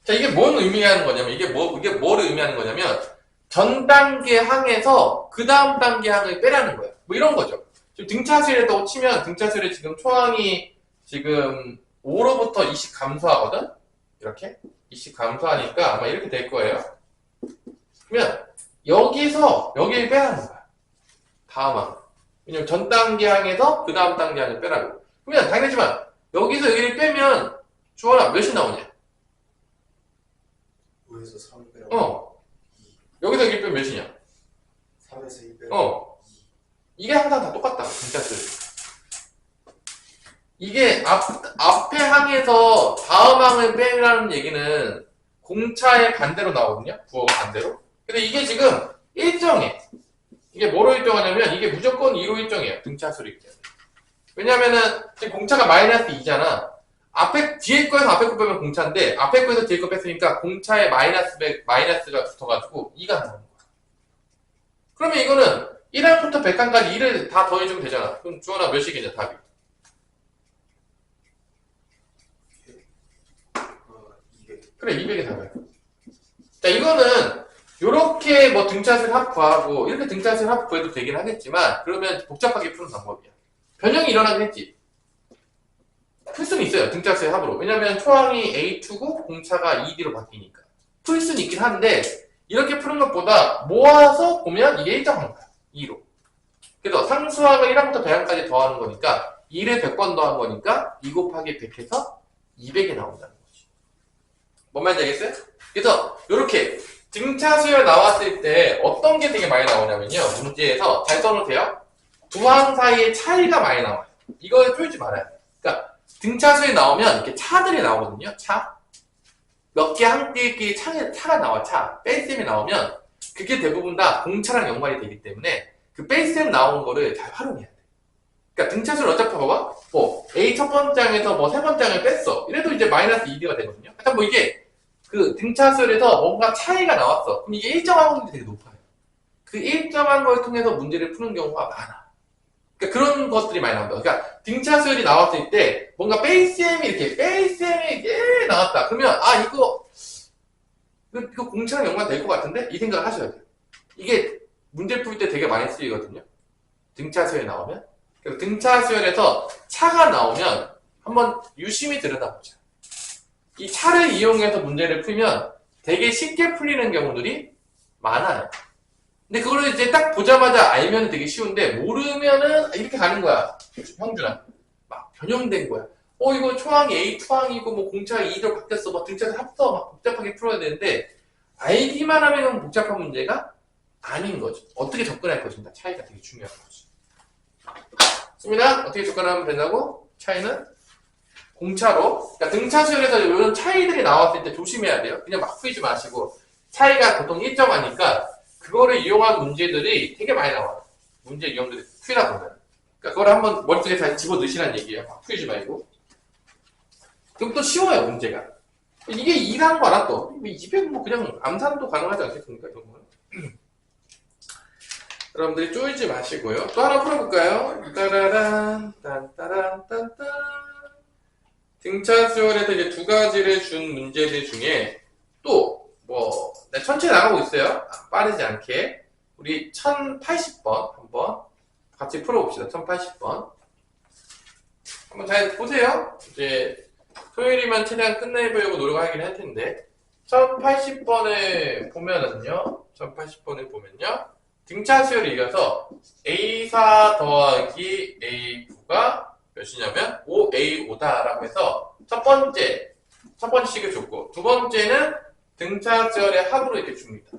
자, 이게 뭔 의미하는 거냐면, 이게 뭐를 의미하는 거냐면, 전 단계 항에서 그 다음 단계 항을 빼라는 거예요. 뭐 이런 거죠. 지금 등차수열에다고 치면, 등차수열에 지금 초항이 지금 5로부터 20 감소하거든? 이렇게? 20 감소하니까 아마 이렇게 될 거예요. 그러면, 여기를 빼라는 거야. 다음 항. 왜냐면 전 단계 항에서 그 다음 단계 항을 빼라고. 그러면 당연하지만, 여기서 여기를 빼면, 주원아, 몇이 나오냐? 5에서 3 빼라고. 여기서 여기 빼면 몇이냐? 3에서 1 빼라고. 이게 항상 다 똑같다. 등차수. 이게 앞에 항에서 다음 항을 빼라는 얘기는 공차의 반대로 나오거든요. 부호가 반대로. 근데 이게 지금 일정해. 이게 뭐로 일정하냐면 이게 무조건 2로 일정해요. 등차수를 때문에. 왜냐면은 지금 공차가 마이너스 2잖아. 뒤에 거에서 앞에 거 빼면 공차인데, 앞에 거에서 뒤에 거 뺐으니까 공차에 마이너스가 붙어가지고 2가 나오는 거야. 그러면 이거는 1항부터 100항까지 2를 다 더해주면 되잖아. 그럼 주원아 몇이겠냐, 답이? 200. 그래, 200이 답이야. 자, 이거는 요렇게 뭐 등차수를 합 구하고 이렇게 등차수를 합 구해도 되긴 하겠지만, 그러면 복잡하게 푸는 방법이야. 변형이 일어나긴 했지. 풀 수는 있어요. 등차수의 합으로. 왜냐면 초항이 A2고 공차가 2D로 바뀌니까. 풀 수는 있긴 한데 이렇게 푸는 것보다 모아서 보면 이게 일정한 거야. 2로. 그래서 상수항을 1항부터 100항까지 더하는 거니까 2를 100번 더한 거니까 2 곱하기 100 해서 200이 나온다는 거지. 뭔 말인지 알겠어요? 그래서 이렇게 등차수열 나왔을 때 어떤 게 되게 많이 나오냐면요. 문제에서 잘 써놓으세요. 두 항 사이에 차이가 많이 나와요. 이걸 쫄지 말아요. 그러니까 등차수에 나오면 이렇게 차들이 나오거든요. 차. 몇 개 항끼리 차가 나와. 뺄셈이 나오면 그게 대부분 다 공차랑 연관이 되기 때문에 그 뺄셈 나온 거를 잘 활용해야 돼. 그러니까 등차수를 어차피 봐봐. 뭐 A 첫 번째 항에서 뭐 세 번째 항을 뺐어. 이래도 이제 마이너스 2D가 되거든요. 그러니까 뭐 이게 그 등차수열에서 뭔가 차이가 나왔어. 그럼 이게 일정한 확률이 되게 높아요. 그 일정한 걸 통해서 문제를 푸는 경우가 많아. 그러니까 그런 것들이 많이 나온다. 그러니까 등차수열이 나왔을 때 뭔가 뺄셈이 나왔다. 그러면 이거 공차랑 연관될 것 같은데? 이 생각을 하셔야 돼요. 이게 문제 풀 때 되게 많이 쓰이거든요. 등차수열이 나오면. 그래서 등차수열에서 차가 나오면 한번 유심히 들여다보자. 이 차를 이용해서 문제를 풀면 되게 쉽게 풀리는 경우들이 많아요. 근데 그거를 이제 딱 보자마자 알면 되게 쉬운데 모르면은 이렇게 가는 거야. 형준아. 막 변형된 거야. 이거 초항이 A, 투항이고, 뭐, 공차가 2로 바뀌었어. 뭐, 등차를 합쳐 막 복잡하게 풀어야 되는데, 알기만 하면 복잡한 문제가 아닌 거죠. 어떻게 접근할 것인가. 차이가 되게 중요한 거죠. 수민아, 어떻게 접근하면 된다고? 차이는? 공차로. 그러니까 등차 수열에서 이런 차이들이 나왔을 때 조심해야 돼요. 그냥 막 풀지 마시고, 차이가 보통 일정하니까, 그거를 이용한 문제들이 되게 많이 나와요. 문제 유형들이 풀다 보면. 그러니까 그걸 한번 머릿속에 다시 집어 넣으시라는 얘기예요. 막 풀지 말고. 그럼 또 쉬워요, 문제가. 이게 2라는 거 알아, 또. 200 뭐 그냥 암산도 가능하지 않겠습니까, 이런 거는. 여러분들이 쪼이지 마시고요. 또 하나 풀어볼까요? 따라란, 딴따란, 딴딴. 등차 수열에서 이제 두 가지를 준 문제들 중에 또, 뭐, 네, 천천히 나가고 있어요. 빠르지 않게. 우리 1080번 한번 같이 풀어봅시다. 1080번. 한번 잘 보세요. 이제 토요일이면 최대한 끝내보려고 노력하긴 할 텐데 1080번을 보면은요. 1080번을 보면요. 등차 수열이 이겨서 A4 더하기 A9가 몇이냐면 5A5다라고 해서 첫 번째 식을 줬고 두 번째는 등차 수열의 합으로 이렇게 줍니다.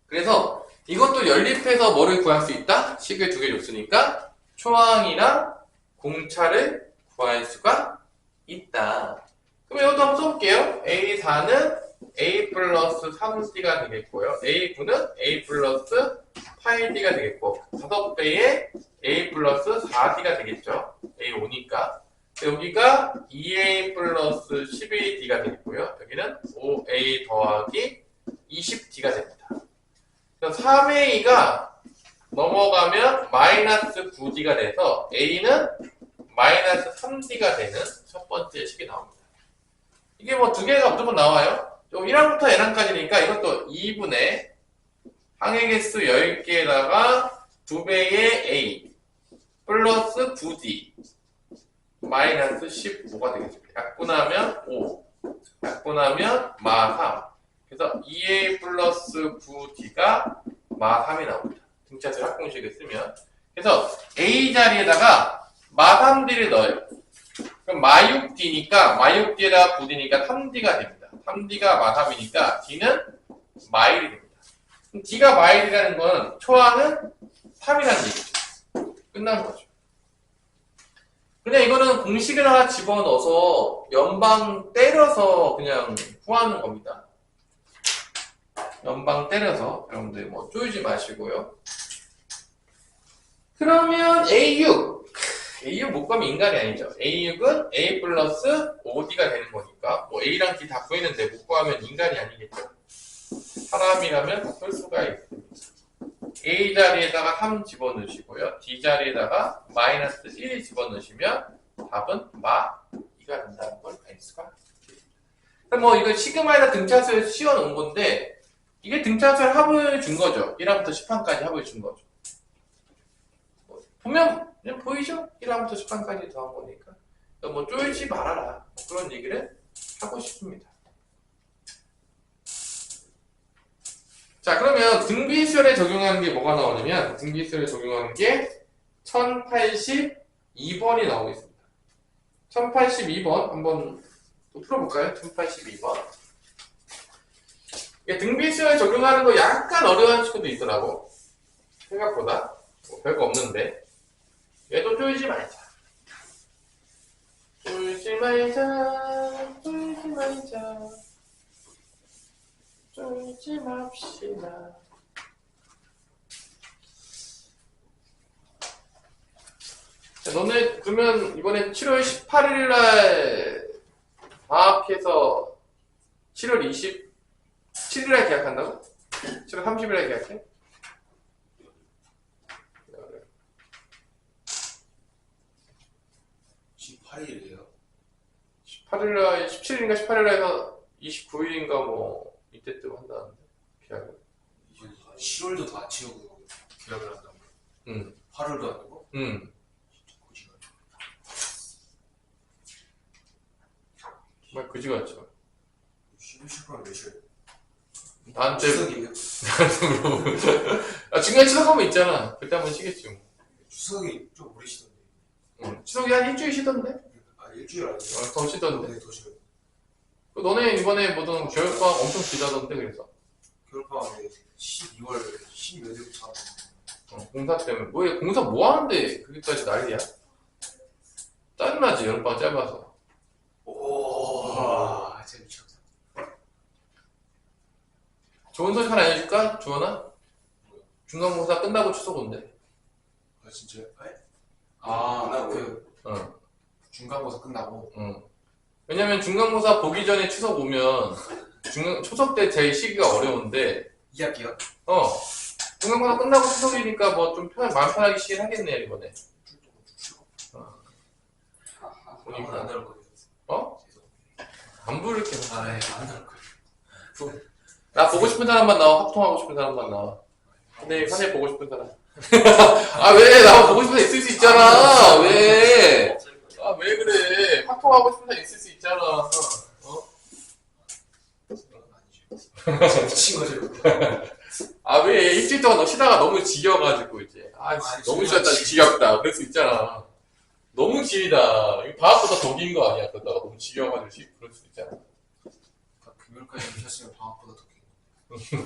그래서 이것도 연립해서 뭐를 구할 수 있다? 식을 두 개 줬으니까 초항이랑 공차를 구할 수가 있다. 그럼 이것도 한번 써볼게요. A4는 A 플러스 3D가 되겠고요. A9는 A 플러스 8D가 되겠고 5배의 A 플러스 4D가 되겠죠. A5니까. 여기가 2A 플러스 12D가 되겠고요. 여기는 5A 더하기 20D가 됩니다. 3A가 넘어가면 마이너스 9D가 돼서 A는 마이너스 3D가 되는 첫 번째 식이 나옵니다. 이게 뭐 두 개가 무조건 나와요. 1항부터 n항까지니까 이것도 2분의 항의 개수 10개에다가 2배의 A 플러스 9D 마이너스 15가 되겠습니다. 약분하면 5, 약분하면 마3. 그래서 2A 플러스 9D가 마3이 나옵니다. 등차수 합공식을 쓰면. 그래서 A 자리에다가 마3D를 넣어요. 그럼 마6D니까, 마6D에다가 9D니까 3D가 됩니다. 3D가 마3이니까 D는 마1이 됩니다. D가 마1이라는 건 초항은 3이라는 얘기죠. 끝난 거죠. 그냥 이거는 공식을 하나 집어넣어서 연방 때려서 그냥 구하는 겁니다. 연방 때려서 여러분들 뭐 쪼이지 마시고요. 그러면 A6 못 가면 인간이 아니죠. A6은 A 플러스 5D가 되는 거니까 뭐 A랑 D 다 구했는데 못 구하면 인간이 아니겠죠. 사람이라면 다 풀 수가 있습니다. A 자리에다가 3 집어넣으시고요. D 자리에다가 마이너스 1 집어넣으시면 답은 마2가 된다는 걸 알 수가 있습니다. 뭐 이거 시그마에다 등차수에 씌워놓은 건데 이게 등차수의 합을 준 거죠. 1항부터 10항까지 합을 준 거죠. 보면 그냥 보이죠? 1항부터 10항까지 더한 거니까. 뭐 쪼이지 말아라. 그런 얘기를 하고 싶습니다. 자, 그러면 등비수열에 적용하는 게 뭐가 나오냐면 등비수열에 적용하는 게 1082번이 나오겠습니다. 1082번 한번 또 풀어볼까요? 1082번. 등비수열에 적용하는 거 약간 어려운 친구도 있더라고. 생각보다 뭐 별거 없는데 얘도 쪼이지 말자. 쪼이지 말자. 쪼이지 말자. 쪼이지 맙시다. 자, 너네 그러면 이번에 7월 18일날 방학해서 7월 27일날 계약한다고? 7월 30일날 계약해? 18일이에요. 18일날 17일인가 18일날 해서 29일인가 뭐 이때쯤 한다는데 계약을. 10월도 다 채우고 계약을 한다고. 8월도 아니고. 고지가. 정말 그지 같죠. 11월 몇 시에? 나한테 추석이에요? 물어보고. 아, 중간에 추석하면 있잖아. 그때 한번 쉬겠지 뭐. 추석이 좀 오래 쉬던데. 응. 추석이 한 일주일 쉬던데? 아 일주일 아니에요? 더 쉬던데. 네, 더 쉬어요. 너네 이번에 뭐든 겨울방학 엄청 기다던데 그래서. 겨울방학에 12월 12일부터 하고. 공사 때문에. 뭐, 공사 뭐 하는데 그게까지 난리야? 짜증나지, 여름방학 짧아서. 오, 진짜 미쳤다. 좋은 소식 하나 알려줄까? 주원아? 중간고사 끝나고 추석 온대. 아 진짜요? 아, 그 응, 중간고사 끝나고. 응. 왜냐면 중간고사 보기 전에 추석 오면 초석 때 제일 시기가 어려운데, 2학기요? 중간고사 끝나고 추석이니까 뭐 좀 마음 편하게 쉬긴 하겠네, 이번에. 이건 안 나올 거예요. 어? 안 부를게. 아, 네, 안 나올 거예요. 나 보고 싶은 사람만 나와. 합통하고 싶은 사람만 나와. 근데 사실 보고 싶은 사람. 아, 왜? 나 보고 싶은 사람 있을 수 있잖아. 왜? 아, 왜 그래? 합통하고 싶은 사람 있을 수 있잖아. 그건 아니죠. 미친 거죠. 아, 왜? 일주일 동안 너 쉬다가 너무 지겨워가지고, 이제. 아, 너무 쉬었다, 지겹다. 그럴 수 있잖아. 너무 길다. 이거 방학보다 더 긴 거 아니야? 그러다가 너무 지겨워가지고 그럴 수 있잖아. 금요일까지 쉬었으면 방학보다 더 긴.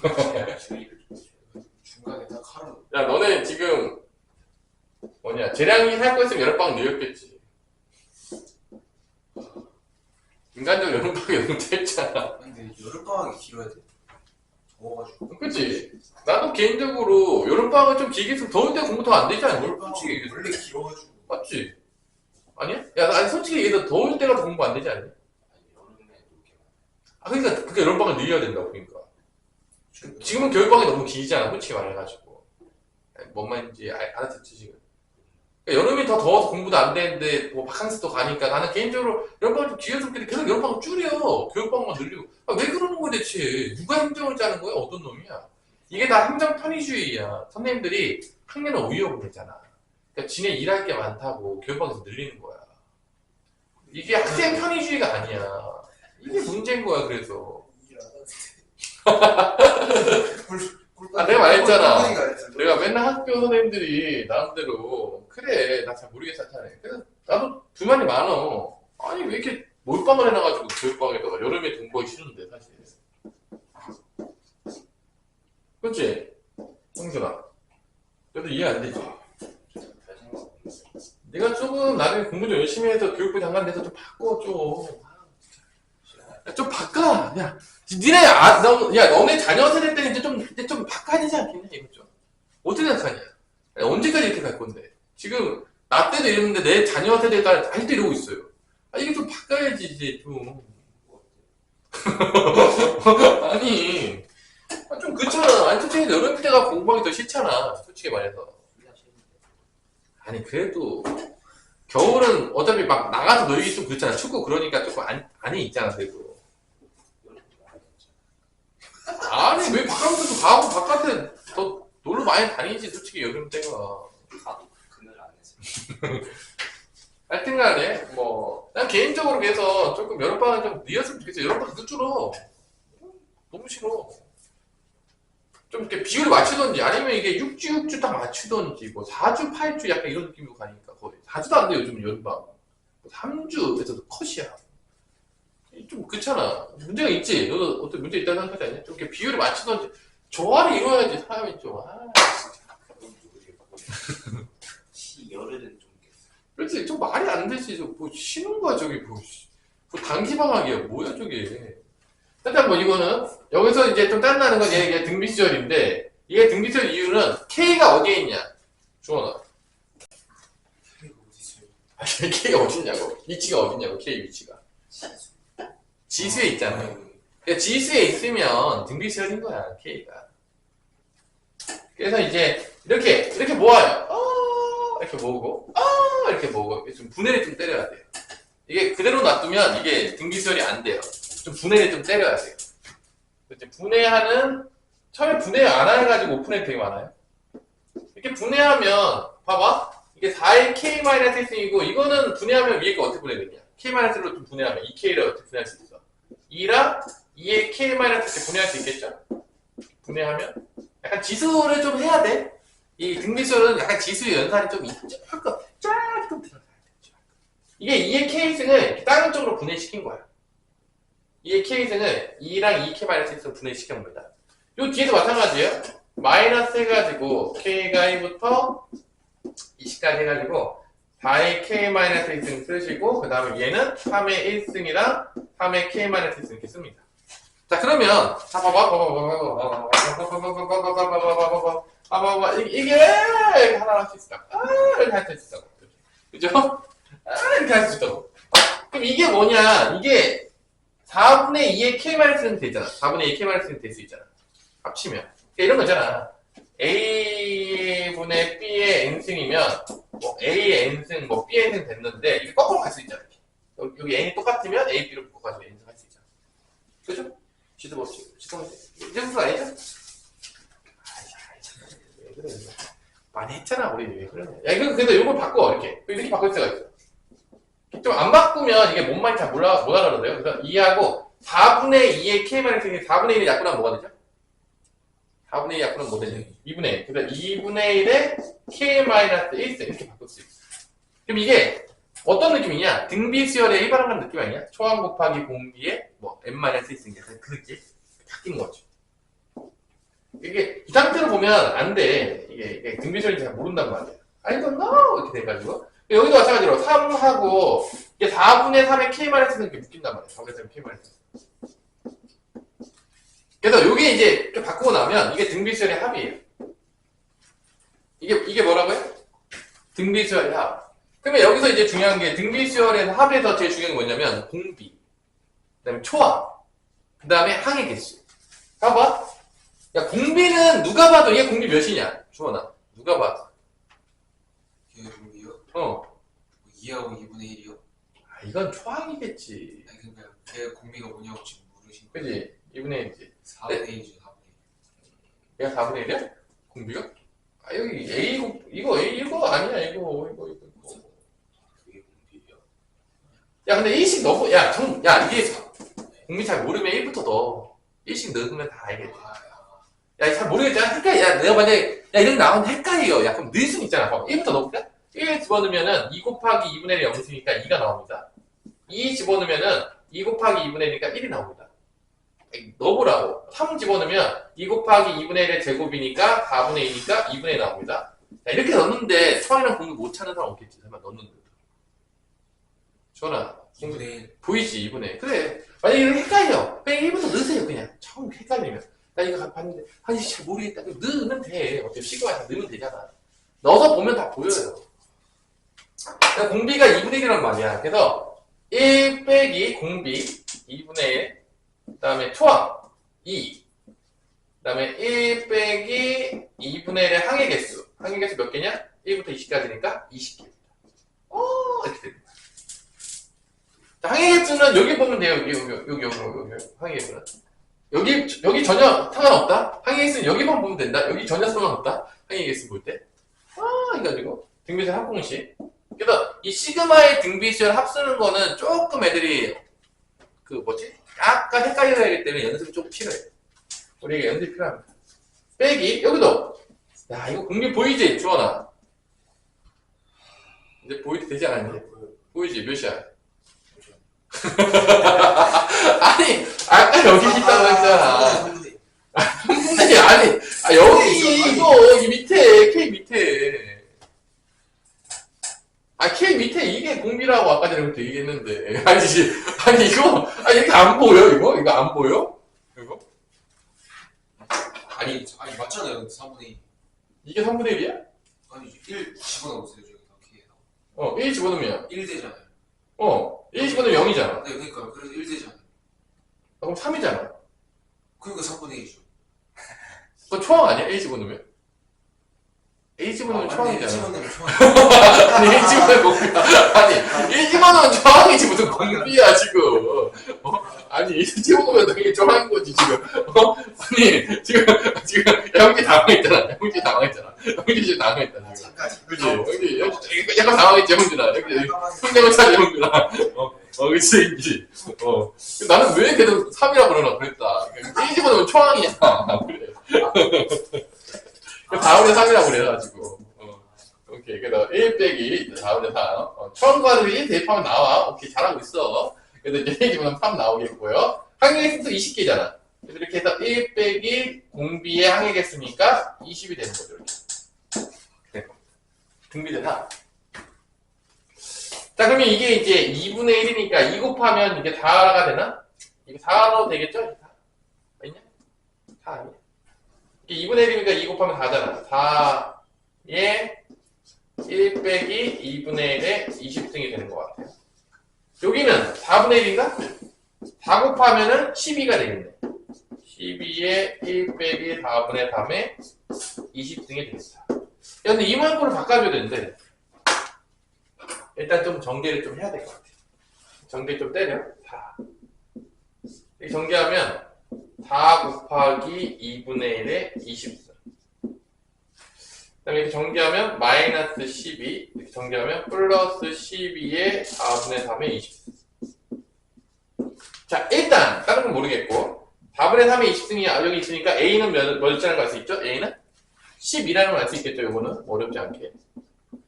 중간에 딱 하루. 야, 너네 지금, 재량이 살 거 있으면 여름방학 늘렸겠지. 인간적으로 여름방학이 너무 짧잖아. 근데 여름방학이 길어야 돼. 더워가지고. 그치? 나도 개인적으로 여름방학을 좀 길게 했으면 더울 때 공부 더 안 되지 않니? 솔직히 여름방학이 얘기해서. 원래 길어가지고. 맞지? 아니야? 야, 아니, 솔직히 얘기해서 더울 때가 더 공부 안 되지 않니? 여름에 놀게. 아, 그러니까, 그게 여름방학 늘려야 된다고, 그러니까. 지금은 겨울방학이 너무 길잖아, 솔직히 말해가지고. 뭔 말인지 알아듣지, 지금. 그러니까 여름이 더 더워서 공부도 안 되는데, 뭐, 바캉스도 가니까 나는 개인적으로 여름방학 좀 길어졌길래 계속 여름방학 줄여. 겨울방학만 늘리고. 아, 왜 그러는 거야, 대체? 누가 행정을 짜는 거야? 어떤 놈이야? 이게 다 행정 편의주의야. 선생님들이 학년을 오이어 보냈잖아. 그러니까 지네 일할 게 많다고 교육방에서 늘리는 거야. 이게 학생 편의주의가 아니야. 이게 문제인 거야, 그래서. 아, 내가 말했잖아. 내가 맨날 학교 선생님들이 나름대로 그래, 나 잘 모르겠어 하잖아. 그래서 나도 불만이 많어. 아니, 왜 이렇게 몰빵을 해놔가지고 교육방에다가 여름에 공부하기 싫은데, 사실. 그치? 홍준아. 너도 이해 안 되지? 별 생각 없는데. 네가 조금 나중에 공부 좀 열심히 해서 교육부 장관 돼서 좀 바꿔줘. 야, 좀 바꿔. 야, 니네 너네 자녀 세대 때는 이제 좀 바꿔야 되지 않겠냐 이거 좀. 어떻게 생각하냐? 야, 언제까지 이렇게 갈 건데? 지금 나 때도 이랬는데 내 자녀 세대가 아직도 이러고 있어요. 아, 이게 좀 바꿔야지 이제 좀. 아니, 좀 그렇잖아. 아니 솔직히 여름 때가 공부하기 더 싫잖아. 솔직히 말해서. 아니 그래도 겨울은 어차피 막 나가서 놀기 좀 그렇잖아. 춥고 그러니까 조금 안에 있잖아 그래도. 아니 왜 바깥에도 가고 바깥에 더 놀러 많이 다니지 솔직히 여름 때가. 가도 금요일 안 해서. 하여튼간에 난 개인적으로 그래서 조금 여름방학 좀 늦었으면 좋겠어. 여름방학 늦줄어. 너무 싫어. 좀 이렇게 비율을 맞추던지 아니면 이게 6주 딱 맞추던지 뭐 4주 8주 약간 이런 느낌으로 가니까 거의 4주도 안 돼 요즘 여름방학. 3주에서도 컷이야. 좀 그렇잖아. 문제가 있지. 너도 어떤 문제 있다고 생각하지 않냐? 좀 이렇게 비율을 맞추던지 조화를 이루어야지 사람이 좀. 열흘은 좀. 그렇지. 좀 말이 안 되지. 뭐 쉬는 거야 저기 뭐 단기방학이야 뭐야 저게. 일단 뭐 이거는 여기서 이제 좀 딴다는 건 이게 등비 시절인데 이게 등비 시절 이유는 K가 어디에 있냐? 주원아. K가 어딨냐고. 위치가 어딨냐고. K 위치가. 지수에 있잖아. 그러니까 지수에 있으면 등비 시절인 거야 K가. 그래서 이제 이렇게 모아요. 이렇게 모으고 이렇게 모으고 좀 분해를 좀 때려야 돼요. 이게 그대로 놔두면 이게 등비 시절이 안 돼요. 좀 분해를 좀 때려야 돼요. 이제 분해하는 처음에 분해 안 해가지고 오픈해도 되게 많아요. 이렇게 분해하면 봐봐 이게 4의 k-1이고 이거는 분해하면 위에 거 어떻게 분해되냐? k-1로 좀 분해하면 2k를 어떻게 분해할 수 있어? 2랑 2의 k-1 이렇게 분해할 수 있겠죠? 분해하면 약간 지수를 좀 해야 돼. 이 등비수는 약간 지수 연산이 좀 조금 들어가야 돼. 이게 2의 k승을 다른 쪽으로 분해시킨 거야. 2의 k승을 2랑 2k-1로 분해시킨 겁니다. 요 뒤에도 마찬가지예요. 마이너스 해가지고 k가 1부터 20까지 해가지고 4의 k-1승 쓰시고 그 다음에 얘는 3의 1승이랑 3의 k-1승 이렇게 씁니다. 자 그러면 자 봐봐 이게 하나 할 수 있다. 이렇게 할 수 있다고. 그죠? 이렇게 할 수 있다고. 그럼 이게 뭐냐? 이게 4분의 2의 k-는 되잖아. 4분의 2의 k-는 될 수 있잖아. 합치면. 그러니까 이런 거잖아. a분의 b의 n승이면 뭐 a의 n승, 뭐 b의 n승 됐는데 이게 거꾸로 갈 수 있잖아. 여기 n이 똑같으면 a, b로 묶어가지고 n승 할 수 있잖아. 그죠? 지도 법칙. 이제 무슨 아니죠? 왜 그래? 많이 했잖아 우리 왜 그러냐. 야 이거 근데 이걸 바꿔 이렇게 바꿀 수가 있어. 좀 안 바꾸면 이게 뭔 말인지 잘 못 알아들어요. 그래서 2하고 4분의 2의 k-1이 4분의 1의 약분하면 뭐가 되죠? 4분의 2 약분하면 뭐 되죠? 2분의 1. 그래서 2분의 1의 k-1승 이렇게 바꿀 수 있어. 그럼 이게 어떤 느낌이냐? 등비수열의 일반항 느낌 아니야? 초항 곱하기 공비의 뭐 n-1승 그 느낌? 바뀐 거죠. 이게 이 상태로 보면 안 돼. 이게 등비수열인지 잘 모른단 말이야. I don't know 이렇게 돼가지고 여기도 마찬가지로 3하고 이게 4분의 3의 k-승 이렇게 묶인단 말이야. 4분의 3의 k-승. 그래서 요게 이제 이렇게 바꾸고 나면 이게 등비수열의 합이에요. 이게 뭐라고요? 등비수열의 합. 그러면 여기서 이제 중요한 게 등비수열의 합에서 제일 중요한 게 뭐냐면 공비, 그 다음에 초항, 그 다음에 항의 개수. 봐봐. 야 공비는 누가 봐도 이게 공비 몇이냐? 주원아. 누가 봐도. 걔 공비요? 2하고 2분의 1이요? 아 이건 초항이겠지. 아니 그러니까 걔 공비가 뭐냐고 지금 물으신 거. 그지? 2분의 1이지. 4분의 1이죠 4분의 1. 얘가 4분의 1이야? 공비가? 아 여기 A 이거 A 이거 아니야 이거. 그게 공비예요? 야 근데 1씩 넣고 야 이게 공비 잘 모르면 1부터 넣어. 1씩 넣으면 다 알겠지. 야 잘 모르겠잖아. 헷갈려. 야 내가 만약에 야 이런 나오면 헷갈려. 야 그럼 넣을 수는 있잖아. 봐봐. 1부터 넣어볼까? 1 집어넣으면은 2 곱하기 2분의 1이 0이니까 2가 나옵니다. 2 집어넣으면은 2 곱하기 2분의 1이니까 1이 나옵니다. 넣어보라고. 3 집어넣으면 2 곱하기 2분의 1의 제곱이니까 4분의 2니까 2분의 1 나옵니다. 자, 이렇게 넣는데 초항이랑 공비 못 찾는 사람 없겠지. 설마 넣는데. 주원아. 2분의 1. 보이지 2분의 1. 그래. 만약에 이거 헷갈려. 그냥 1부터 넣으세요 그냥. 처음 헷갈리면. 나 이거 봤는데 아니 잘 모르겠다. 그럼 넣으면 돼. 어차피 시그마에서 넣으면 되잖아. 넣어서 보면 다 보여요. 그러니까 공비가 2분의 1이란 말이야. 그래서 1 빼기 공비 2분의 1 그 다음에 초항 2 그 다음에 1 빼기 2분의 1의 항의 개수 항의 개수 몇 개냐? 1부터 20까지니까 20개 이렇게 됩니다. 자, 항의 개수는 여기 보면 돼요. 여기 항의 개수는 여기 전혀 상관없다. 항의 개수는 여기만 보면 된다. 여기 전혀 상관없다. 항의 개수 볼 때 해가지고 등비수열 합공식. 그래서 이 시그마의 등비수열 합쓰는 거는 조금 애들이 약간 헷갈려야 하기 때문에 연습이 좀 필요해. 우리에게 연습이 필요합니다. 빼기 여기도 야 이거 공비 보이지 주원아? 이제 보이도 되지 않았니? 보이지 몇이야? 아니 아까 여기 있다고 했잖아. 아니 여기 이거 이 밑에 K 밑에 K 밑에 이게 공비라고 아까 전에부터 얘기했는데 아니 이거 이렇게 안 보여 이거 안 보여? 이거? 아니 맞잖아요 4분의 2. 이게 3분의 1이야? 아니 1 집어넣으세요 저기다 K에다. 1 집어넣으면 1 되잖아요. 1 집어넣으면 0이잖아. 네 그러니까 그래서 1 되잖아요. 그럼 3이잖아. 그러니까 4분의 1이죠. 그건 초항 아니야? 1 집어넣으면? A 집어넣으면 초항이잖아. 집어넣으면 초항. 아니 1 집어넣으면 공비야. 아니 1 집어넣으면 초항이지 무슨 공비야 지금. 아니 1 집어넣으면 당연히 초항인 거지 지금. 아니 지금 형제 당황했잖아. 형제 지금 당황했잖아. 그치? 형제 약간 당황했지 형준아. 형제만 찾아 형준아. 그치. 나는 왜 계속 3이라고 그러나 그랬다. 1 집어넣으면 초항이야. 그래. 그 4분의 3이라고 그래가지고. 오케이. 그래서 1 빼기 4분의 3. 처음 거는 1 대입하면 나와. 오케이. 잘하고 있어. 그래서 이제 1 집어넣으면 3 나오겠고요. 항해개수 20개잖아. 그래서 이렇게 해서 1 빼기 공비의 항해개수니까 20이 되는 거죠. 이렇게. 네. 등비대사. 자, 그러면 이게 이제 2분의 1이니까 2 곱하면 이게 4가 되나? 이게 4로 되겠죠? 4. 아니냐? 4 아니야? 이게 2분의 1이니까 2 곱하면 4잖아. 4에 1 빼기 2분의 1에 20등이 되는 것 같아요. 여기는 4분의 1인가? 4 곱하면은 12가 되겠네. 12에 1 빼기 4분의 3에 20등이 되겠다. 근데 이만큼을 바꿔줘야 되는데, 일단 좀 정리를 좀 해야 될 것 같아. 정리 좀 때려. 4. 이렇게 정리하면 4 곱하기 2분의 1에 20. 그 다음에 이렇게 정리하면 마이너스 12. 이렇게 정리하면 플러스 12에 4분의 3에 20. 자, 일단 다른 건 모르겠고 4분의 3에 20승이 여기 있으니까 A는 몇이라는 거 알 수 있죠? A는 10이라는 걸 알 수 있겠죠? 이거는 어렵지 않게.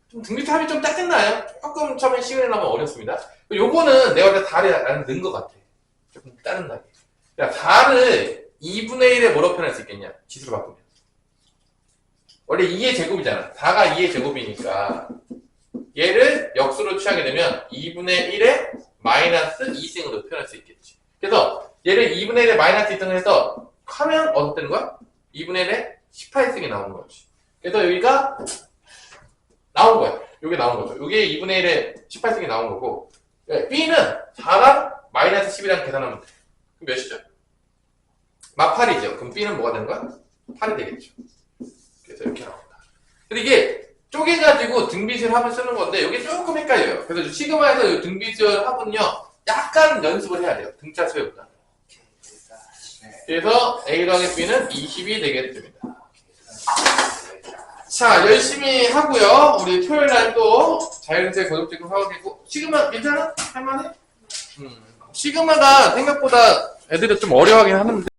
좀 등비탑이 좀 짜증나요? 조금 처음에 시간이 나면 어렵습니다. 요거는 내가 볼때 달이 나는 는 것 같아. 조금 짜증나게. 야, 달을 2분의 1에 뭐로 표현할 수 있겠냐? 지수로 바꾸면. 원래 2의 제곱이잖아. 4가 2의 제곱이니까 얘를 역수로 취하게 되면 2분의 1에 마이너스 2승으로 표현할 수 있겠지. 그래서 얘를 2분의 1에 마이너스 2승을 해서 하면 어떻게 되는 거야? 2분의 1에 18승이 나오는 거지. 그래서 여기가 나온 거야. 요게 나온 거죠. 요게 2분의 1에 18승이 나온 거고, B는 4랑 마이너스 10이랑 계산하면 돼. 그럼 몇이죠? 막 8이죠. 그럼 B는 뭐가 되는 거야? 8이 되겠죠. 그래서 이렇게 나온다. 근데 이게 쪼개가지고 등비수열 합을 쓰는 건데, 이게 조금 헷갈려요. 그래서 시그마에서 등비수열 합은요, 약간 연습을 해야 돼요. 등차 수열보다. 그래서 A 더하기 B는 20이 되겠습니다. 자, 열심히 하고요. 우리 토요일 날 또 자연스레 고독적으로 하고 있고, 시그마 괜찮아? 할만해? 시그마가 생각보다 애들이 좀 어려워하긴 하는데,